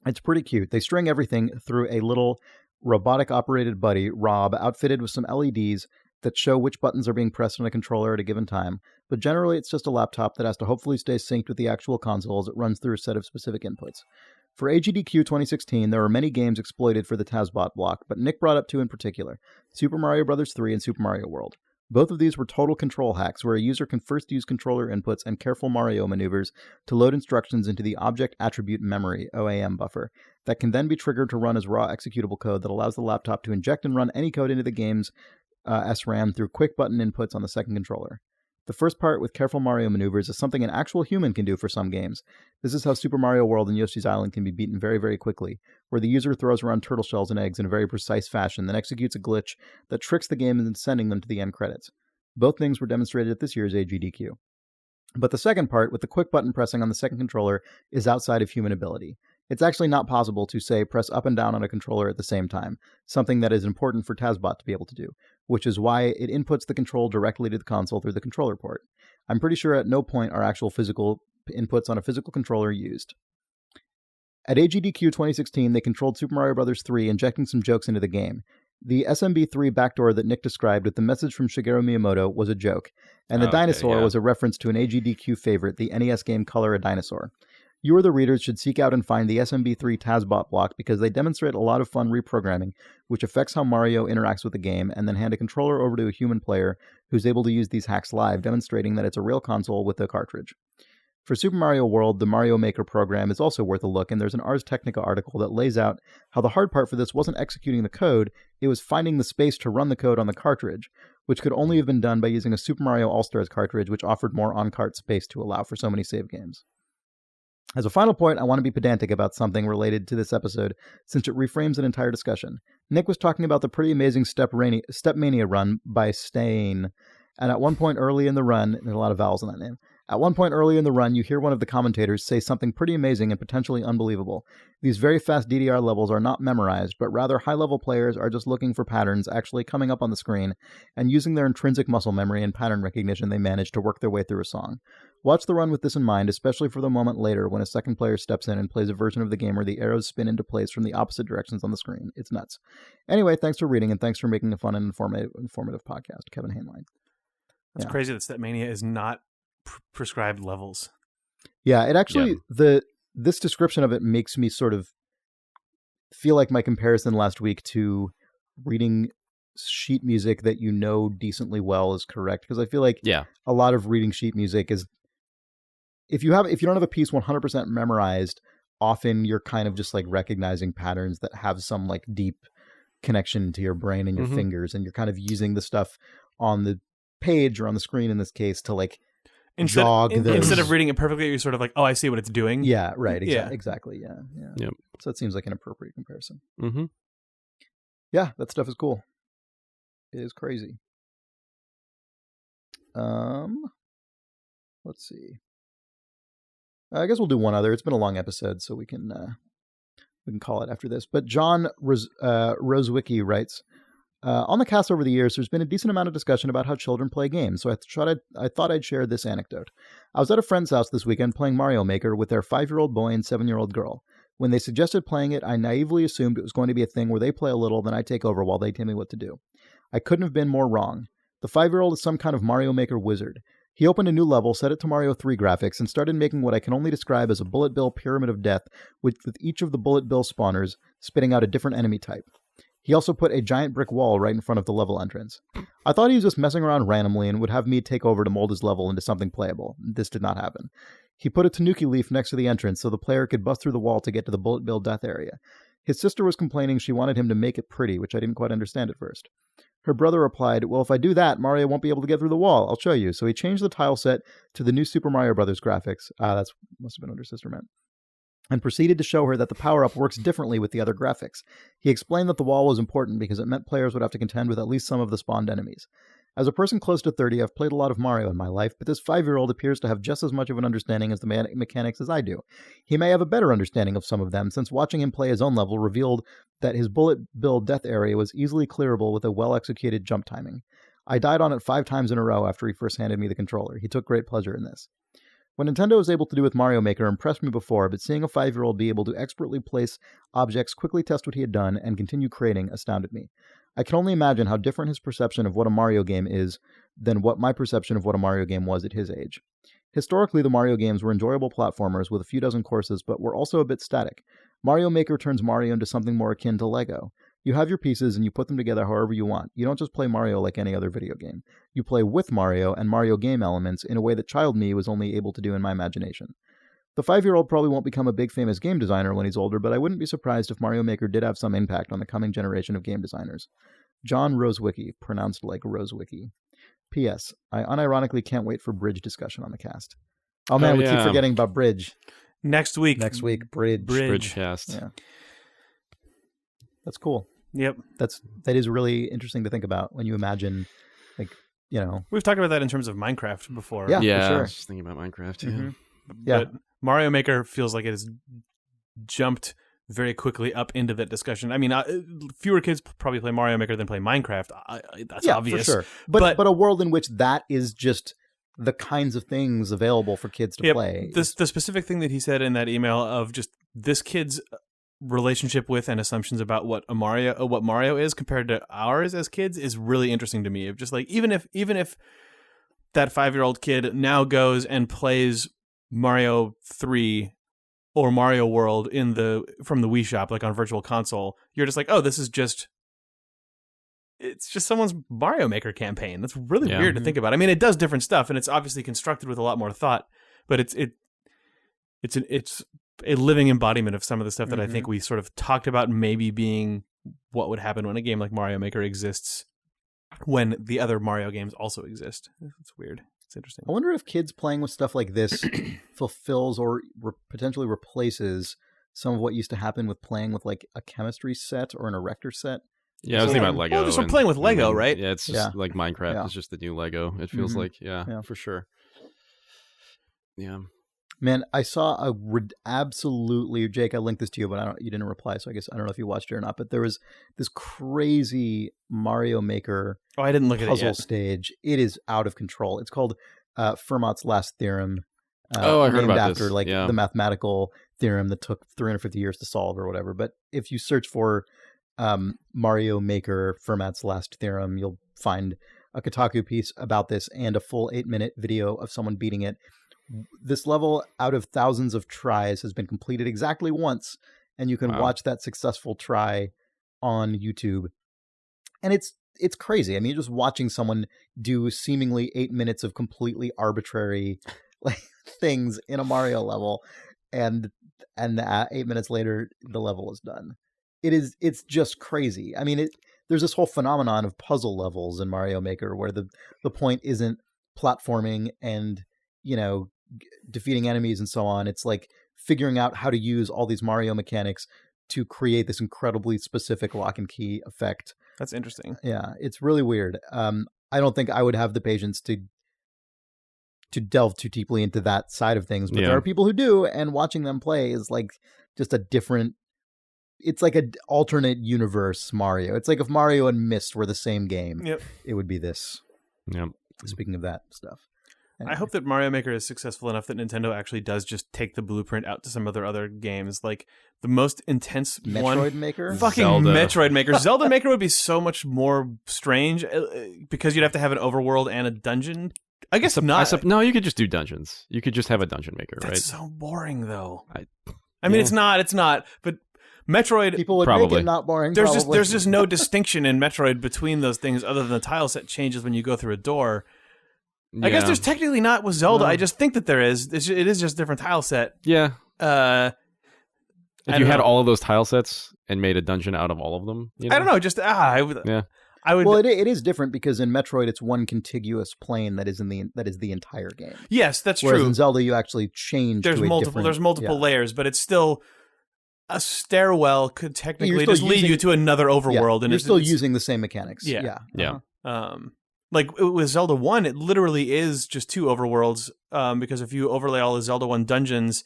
It's pretty cute. They string everything through a little robotic-operated buddy, Rob, outfitted with some LEDs that show which buttons are being pressed on a controller at a given time, but generally it's just a laptop that has to hopefully stay synced with the actual console as it runs through a set of specific inputs. For AGDQ 2016, there were many games exploited for the TASBot block, but Nick brought up two in particular, Super Mario Bros. 3 and Super Mario World. Both of these were total control hacks, where a user can first use controller inputs and careful Mario maneuvers to load instructions into the Object Attribute Memory, OAM buffer, that can then be triggered to run as raw executable code that allows the laptop to inject and run any code into the game's SRAM through quick button inputs on the second controller. The first part with careful Mario maneuvers is something an actual human can do for some games. This is how Super Mario World and Yoshi's Island can be beaten very, very quickly, where the user throws around turtle shells and eggs in a very precise fashion, then executes a glitch that tricks the game into sending them to the end credits. Both things were demonstrated at this year's AGDQ. But the second part, with the quick button pressing on the second controller, is outside of human ability. It's actually not possible to, say, press up and down on a controller at the same time, something that is important for TASBot to be able to do, which is why it inputs the control directly to the console through the controller port. I'm pretty sure at no point are actual physical inputs on a physical controller used. At AGDQ 2016, they controlled Super Mario Bros. 3, injecting some jokes into the game. The SMB3 backdoor that Nick described with the message from Shigeru Miyamoto was a joke, and the dinosaur was a reference to an AGDQ favorite, the NES game Color a Dinosaur. You or the readers should seek out and find the SMB3 TASBot block because they demonstrate a lot of fun reprogramming, which affects how Mario interacts with the game, and then hand a controller over to a human player who's able to use these hacks live, demonstrating that it's a real console with a cartridge. For Super Mario World, the Mario Maker program is also worth a look, and there's an Ars Technica article that lays out how the hard part for this wasn't executing the code, it was finding the space to run the code on the cartridge, which could only have been done by using a Super Mario All-Stars cartridge, which offered more on-cart space to allow for so many save games. As a final point, I want to be pedantic about something related to this episode, since it reframes an entire discussion. Nick was talking about the pretty amazing Stepmania run by Stain, and at one point early in the run, there's a lot of vowels in that name, at one point early in the run, you hear one of the commentators say something pretty amazing and potentially unbelievable. These very fast DDR levels are not memorized, but rather high-level players are just looking for patterns actually coming up on the screen, and using their intrinsic muscle memory and pattern recognition they manage to work their way through a song. Watch the run with this in mind, especially for the moment later when a second player steps in and plays a version of the game where the arrows spin into place from the opposite directions on the screen. It's nuts. Anyway, thanks for reading, and thanks for making a fun and informative podcast. Kevin Hainline. That's crazy that Stepmania is not prescribed levels. Yeah, it actually, this description of it makes me sort of feel like my comparison last week to reading sheet music that you know decently well is correct, because I feel like a lot of reading sheet music is, if you don't have a piece 100% memorized, often you're kind of just like recognizing patterns that have some like deep connection to your brain and your fingers, and you're kind of using the stuff on the page or on the screen in this case to like jog those. Instead of reading it perfectly, you're sort of like, oh, I see what it's doing. Yeah, right. Exactly. Yeah. Yep. So it seems like an appropriate comparison. Mm-hmm. Yeah, that stuff is cool. It is crazy. Let's see. I guess we'll do one other. It's been a long episode, so we can call it after this. But John Rosewicki writes, on the cast over the years, there's been a decent amount of discussion about how children play games, so I thought I'd share this anecdote. I was at a friend's house this weekend playing Mario Maker with their 5-year-old boy and 7-year-old girl. When they suggested playing it, I naively assumed it was going to be a thing where they play a little, then I take over while they tell me what to do. I couldn't have been more wrong. The 5-year-old is some kind of Mario Maker wizard. He opened a new level, set it to Mario 3 graphics, and started making what I can only describe as a bullet bill pyramid of death, with each of the bullet bill spawners spitting out a different enemy type. He also put a giant brick wall right in front of the level entrance. I thought he was just messing around randomly and would have me take over to mold his level into something playable. This did not happen. He put a tanuki leaf next to the entrance so the player could bust through the wall to get to the bullet bill death area. His sister was complaining she wanted him to make it pretty, which I didn't quite understand at first. Her brother replied, well, if I do that, Mario won't be able to get through the wall. I'll show you. So he changed the tile set to the new Super Mario Bros. Graphics. That must have been what her sister meant. And proceeded to show her that the power-up works differently with the other graphics. He explained that the wall was important because it meant players would have to contend with at least some of the spawned enemies. As a person close to 30, I've played a lot of Mario in my life, but this 5-year-old appears to have just as much of an understanding as the mechanics as I do. He may have a better understanding of some of them, since watching him play his own level revealed that his bullet bill death area was easily clearable with a well-executed jump timing. I died on it 5 times in a row after he first handed me the controller. He took great pleasure in this. What Nintendo was able to do with Mario Maker impressed me before, but seeing a 5-year-old be able to expertly place objects, quickly test what he had done, and continue creating astounded me. I can only imagine how different his perception of what a Mario game is than what my perception of what a Mario game was at his age. Historically, the Mario games were enjoyable platformers with a few dozen courses, but were also a bit static. Mario Maker turns Mario into something more akin to Lego. You have your pieces and you put them together however you want. You don't just play Mario like any other video game. You play with Mario and Mario game elements in a way that child me was only able to do in my imagination. The 5-year-old probably won't become a big famous game designer when he's older, but I wouldn't be surprised if Mario Maker did have some impact on the coming generation of game designers. John Rosewicki, pronounced like Rosewicki. P.S. I unironically can't wait for Bridge discussion on the cast. Oh man, we keep forgetting about Bridge. Next week, Bridge. Bridge cast. Yeah. That's cool. Yep. That is really interesting to think about when you imagine, like, you know. We've talked about that in terms of Minecraft before. Yeah, for sure. I was just thinking about Minecraft, too. Mm-hmm. Yeah. But Mario Maker feels like it has jumped very quickly up into that discussion. I mean, fewer kids probably play Mario Maker than play Minecraft. That's obvious. For sure. But a world in which that is just the kinds of things available for kids to play. The specific thing that he said in that email of just this kid's relationship with and assumptions about what Mario is compared to ours as kids is really interesting to me. Of just like even if that 5-year-old kid now goes and plays Mario 3 or Mario World from the Wii Shop, like on Virtual Console, you're just like, oh, it's just someone's Mario Maker campaign. That's really weird to think about. I mean, it does different stuff, and it's obviously constructed with a lot more thought, but it's a living embodiment of some of the stuff that I think we sort of talked about maybe being what would happen when a game like Mario Maker exists when the other Mario games also exist. It's weird. It's interesting. I wonder if kids playing with stuff like this fulfills or potentially replaces some of what used to happen with playing with like a chemistry set or an erector set. Yeah, I was thinking about Lego. Well, just playing with Lego, right? Yeah, it's just like Minecraft. Yeah. It's just the new Lego. It feels like, for sure. Yeah. Man, I saw absolutely, Jake, I linked this to you, but you didn't reply, so I guess I don't know if you watched it or not, but there was this crazy Mario Maker I didn't look at puzzle it yet. Stage. It is out of control. It's called Fermat's Last Theorem. I heard about after, this. Like the mathematical theorem that took 350 years to solve or whatever. But if you search for Mario Maker Fermat's Last Theorem, you'll find a Kotaku piece about this and a full 8-minute video of someone beating it. This level, out of thousands of tries, has been completed exactly once, and you can watch that successful try on YouTube. And it's it's crazy. I mean, just watching someone do seemingly 8 minutes of completely arbitrary like things in a Mario level, and 8 minutes later the level is done. It's just crazy. I mean, there's this whole phenomenon of puzzle levels in Mario Maker where the point isn't platforming and, you know, defeating enemies and so on. It's like figuring out how to use all these Mario mechanics to create this incredibly specific lock and key effect. That's interesting. Yeah, it's really weird. I don't think I would have the patience to delve too deeply into that side of things, but there are people who do, and watching them play is like just a different. It's like an alternate universe Mario. It's like if Mario and Myst were the same game. Yep. It would be this. Yep. Speaking of that stuff. I hope that Mario Maker is successful enough that Nintendo actually does just take the blueprint out to some of their other games. Like the most intense Metroid Maker? Fucking Zelda. Metroid Maker. Zelda Maker would be so much more strange because you'd have to have an overworld and a dungeon. I guess not. No, you could just do dungeons. You could just have a dungeon maker, right? That's so boring, though. I mean, it's not. But Metroid, people would probably make it not boring. There's just no distinction in Metroid between those things, other than the tile set changes when you go through a door. I guess there's technically not with Zelda. I just think that there is. It is just a different tile set. Yeah. If you had all of those tile sets and made a dungeon out of all of them, you know? I don't know. Just I would. Yeah. I would. Well, it is different because in Metroid it's one contiguous plane that is the entire game. Yes, that's Whereas true. in Zelda you actually change. There's multiple layers, but it's still a stairwell could technically just lead you to another overworld, and you're still using the same mechanics. Yeah. Uh-huh. Like with Zelda 1, it literally is just two overworlds, because if you overlay all the Zelda 1 dungeons,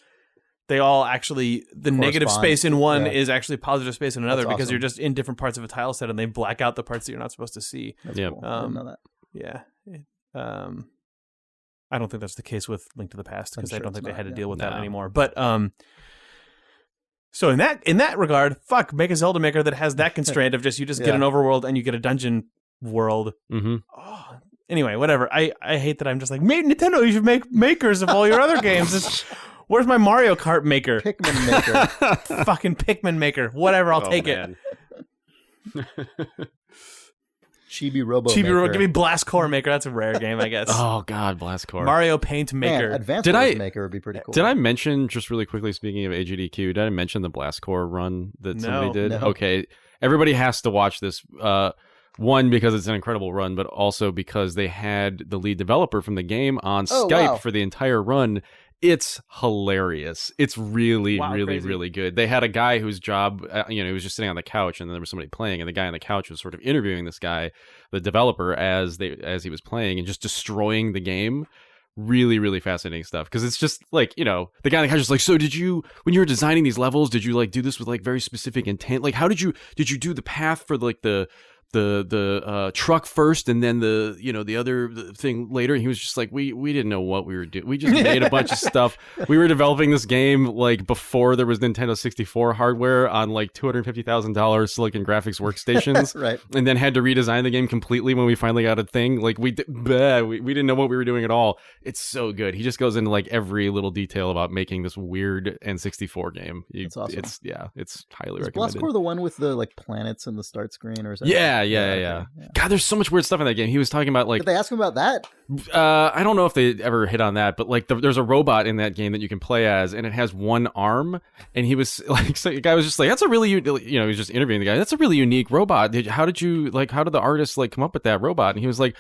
they all actually, the negative space in one is actually positive space in another. That's because you're just in different parts of a tile set and they black out the parts that you're not supposed to see. That's cool. I didn't know that. Yeah. I don't think that's the case with Link to the Past because I don't think they had to deal with that anymore. But so in that regard, make a Zelda Maker that has that constraint of just you just get an overworld and you get a dungeon world. Mm-hmm. Oh, anyway, whatever. I hate that I'm just like, Nintendo, you should make makers of all your other games. Where's my Mario Kart maker? Pikmin Maker. Fucking Pikmin Maker. Whatever, I'll take it. Chibi Robo Maker. Give me Blast Core Maker. That's a rare game, I guess. Oh, God, Blast Core. Mario Paint Maker. Man, Advanced Wars Maker would be pretty cool. Did I mention, just really quickly, speaking of AGDQ, did I mention the Blast Core run that somebody did? No. Okay. Everybody has to watch this. One, because it's an incredible run, but also because they had the lead developer from the game on Skype for the entire run. It's hilarious. It's really, really good. They had a guy whose job, he was just sitting on the couch, and then there was somebody playing, and the guy on the couch was sort of interviewing this guy, the developer, as he was playing and just destroying the game. Really, really fascinating stuff. Because it's just like, the guy on the couch is like, so did you, when you were designing these levels, did you like do this with like very specific intent? Like, how did you do the path for like the truck first and then the other thing later? And he was just like, we didn't know what we were doing. We just made a bunch of stuff. We were developing this game like before there was Nintendo 64 hardware on like $250,000 Silicon Graphics workstations. Right. And then had to redesign the game completely when we finally got a thing. Like we didn't know what we were doing at all. It's so good. He just goes into like every little detail about making this weird N64 game. That's awesome. It's highly Is recommended. Blast Core the one with the like planets in the start screen, or is that? Yeah. God, there's so much weird stuff in that game. He was talking about like. Did they ask him about that? I don't know if they ever hit on that, but like there's a robot in that game that you can play as, and it has one arm. And he was like, so the guy was just like, that's a really, he was just interviewing the guy. That's a really unique robot. How did the artist like come up with that robot? And he was like,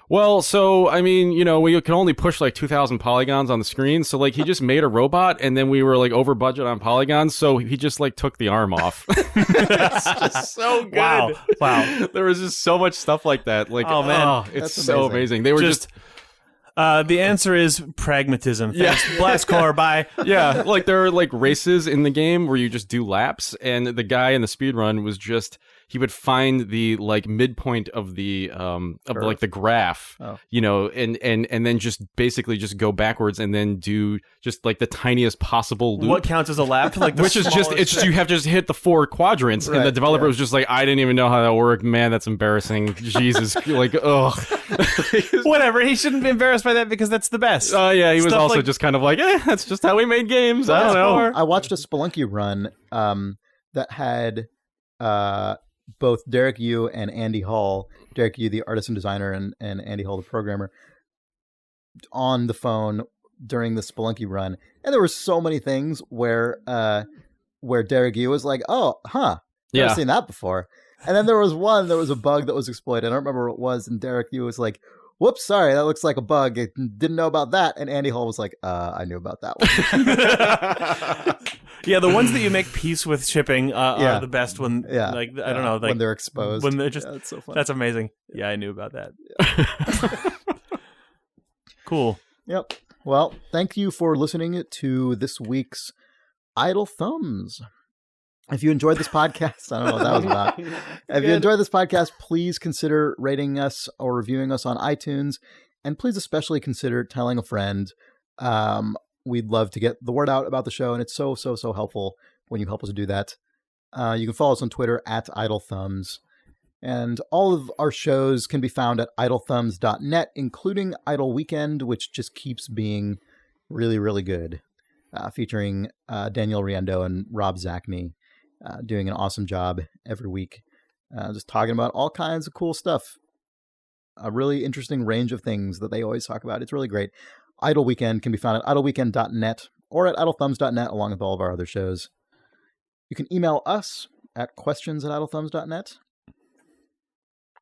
well, so, I mean, we can only push like 2,000 polygons on the screen. So like he just made a robot and then we were like over budget on polygons. So he just like took the arm off. It's just so good. Wow. There was just so much stuff like that. Like, oh man, it's so amazing. They were just the answer is pragmatism. Thanks. Yeah. Blast Core, bye. Yeah. Like there are like races in the game where you just do laps, and the guy in the speed run was just, he would find the like midpoint of the like the graph, and then just basically just go backwards and then do just like the tiniest possible loop. What counts as a lap? Like which is just you have to just hit the 4 quadrants, and the developer was just like, I didn't even know how that worked. Man, that's embarrassing. Jesus, like ugh. Whatever. He shouldn't be embarrassed by that because that's the best. Oh yeah, he was also like, just kind of like, that's just how we made games. I don't know. I watched a Spelunky run that had both Derek Yu and Andy Hall, Derek Yu, the artist and designer, and Andy Hall, the programmer, on the phone during the Spelunky run. And there were so many things where Derek Yu was like, oh, never seen that before. And then there was a bug that was exploited. I don't remember what it was. And Derek Yu was like, whoops, sorry, that looks like a bug. I didn't know about that. And Andy Hall was like, I knew about that one. Yeah, the ones that you make peace with shipping are the best when, I don't know. Like, when they're exposed. When they're just, that's so fun. That's amazing. Yeah, I knew about that. Cool. Yep. Well, thank you for listening to this week's Idle Thumbs. If you enjoyed this podcast, I don't know what that was about. If you enjoyed this podcast, please consider rating us or reviewing us on iTunes. And please especially consider telling a friend. We'd love to get the word out about the show. And it's so helpful when you help us do that. You can follow us on Twitter at IdleThumbs. And all of our shows can be found at idlethumbs.net, including Idle Weekend, which just keeps being really, really good. Featuring Daniel Riendo and Rob Zachney. Doing an awesome job every week, just talking about all kinds of cool stuff. A really interesting range of things that they always talk about. It's really great. Idle Weekend can be found at idleweekend.net or at idlethumbs.net, along with all of our other shows. You can email us at questions@idlethumbs.net.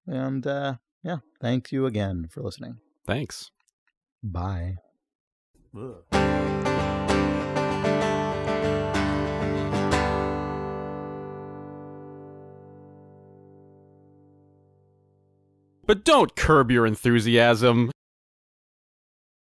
And thank you again for listening. Thanks. Bye. Ugh. But don't curb your enthusiasm.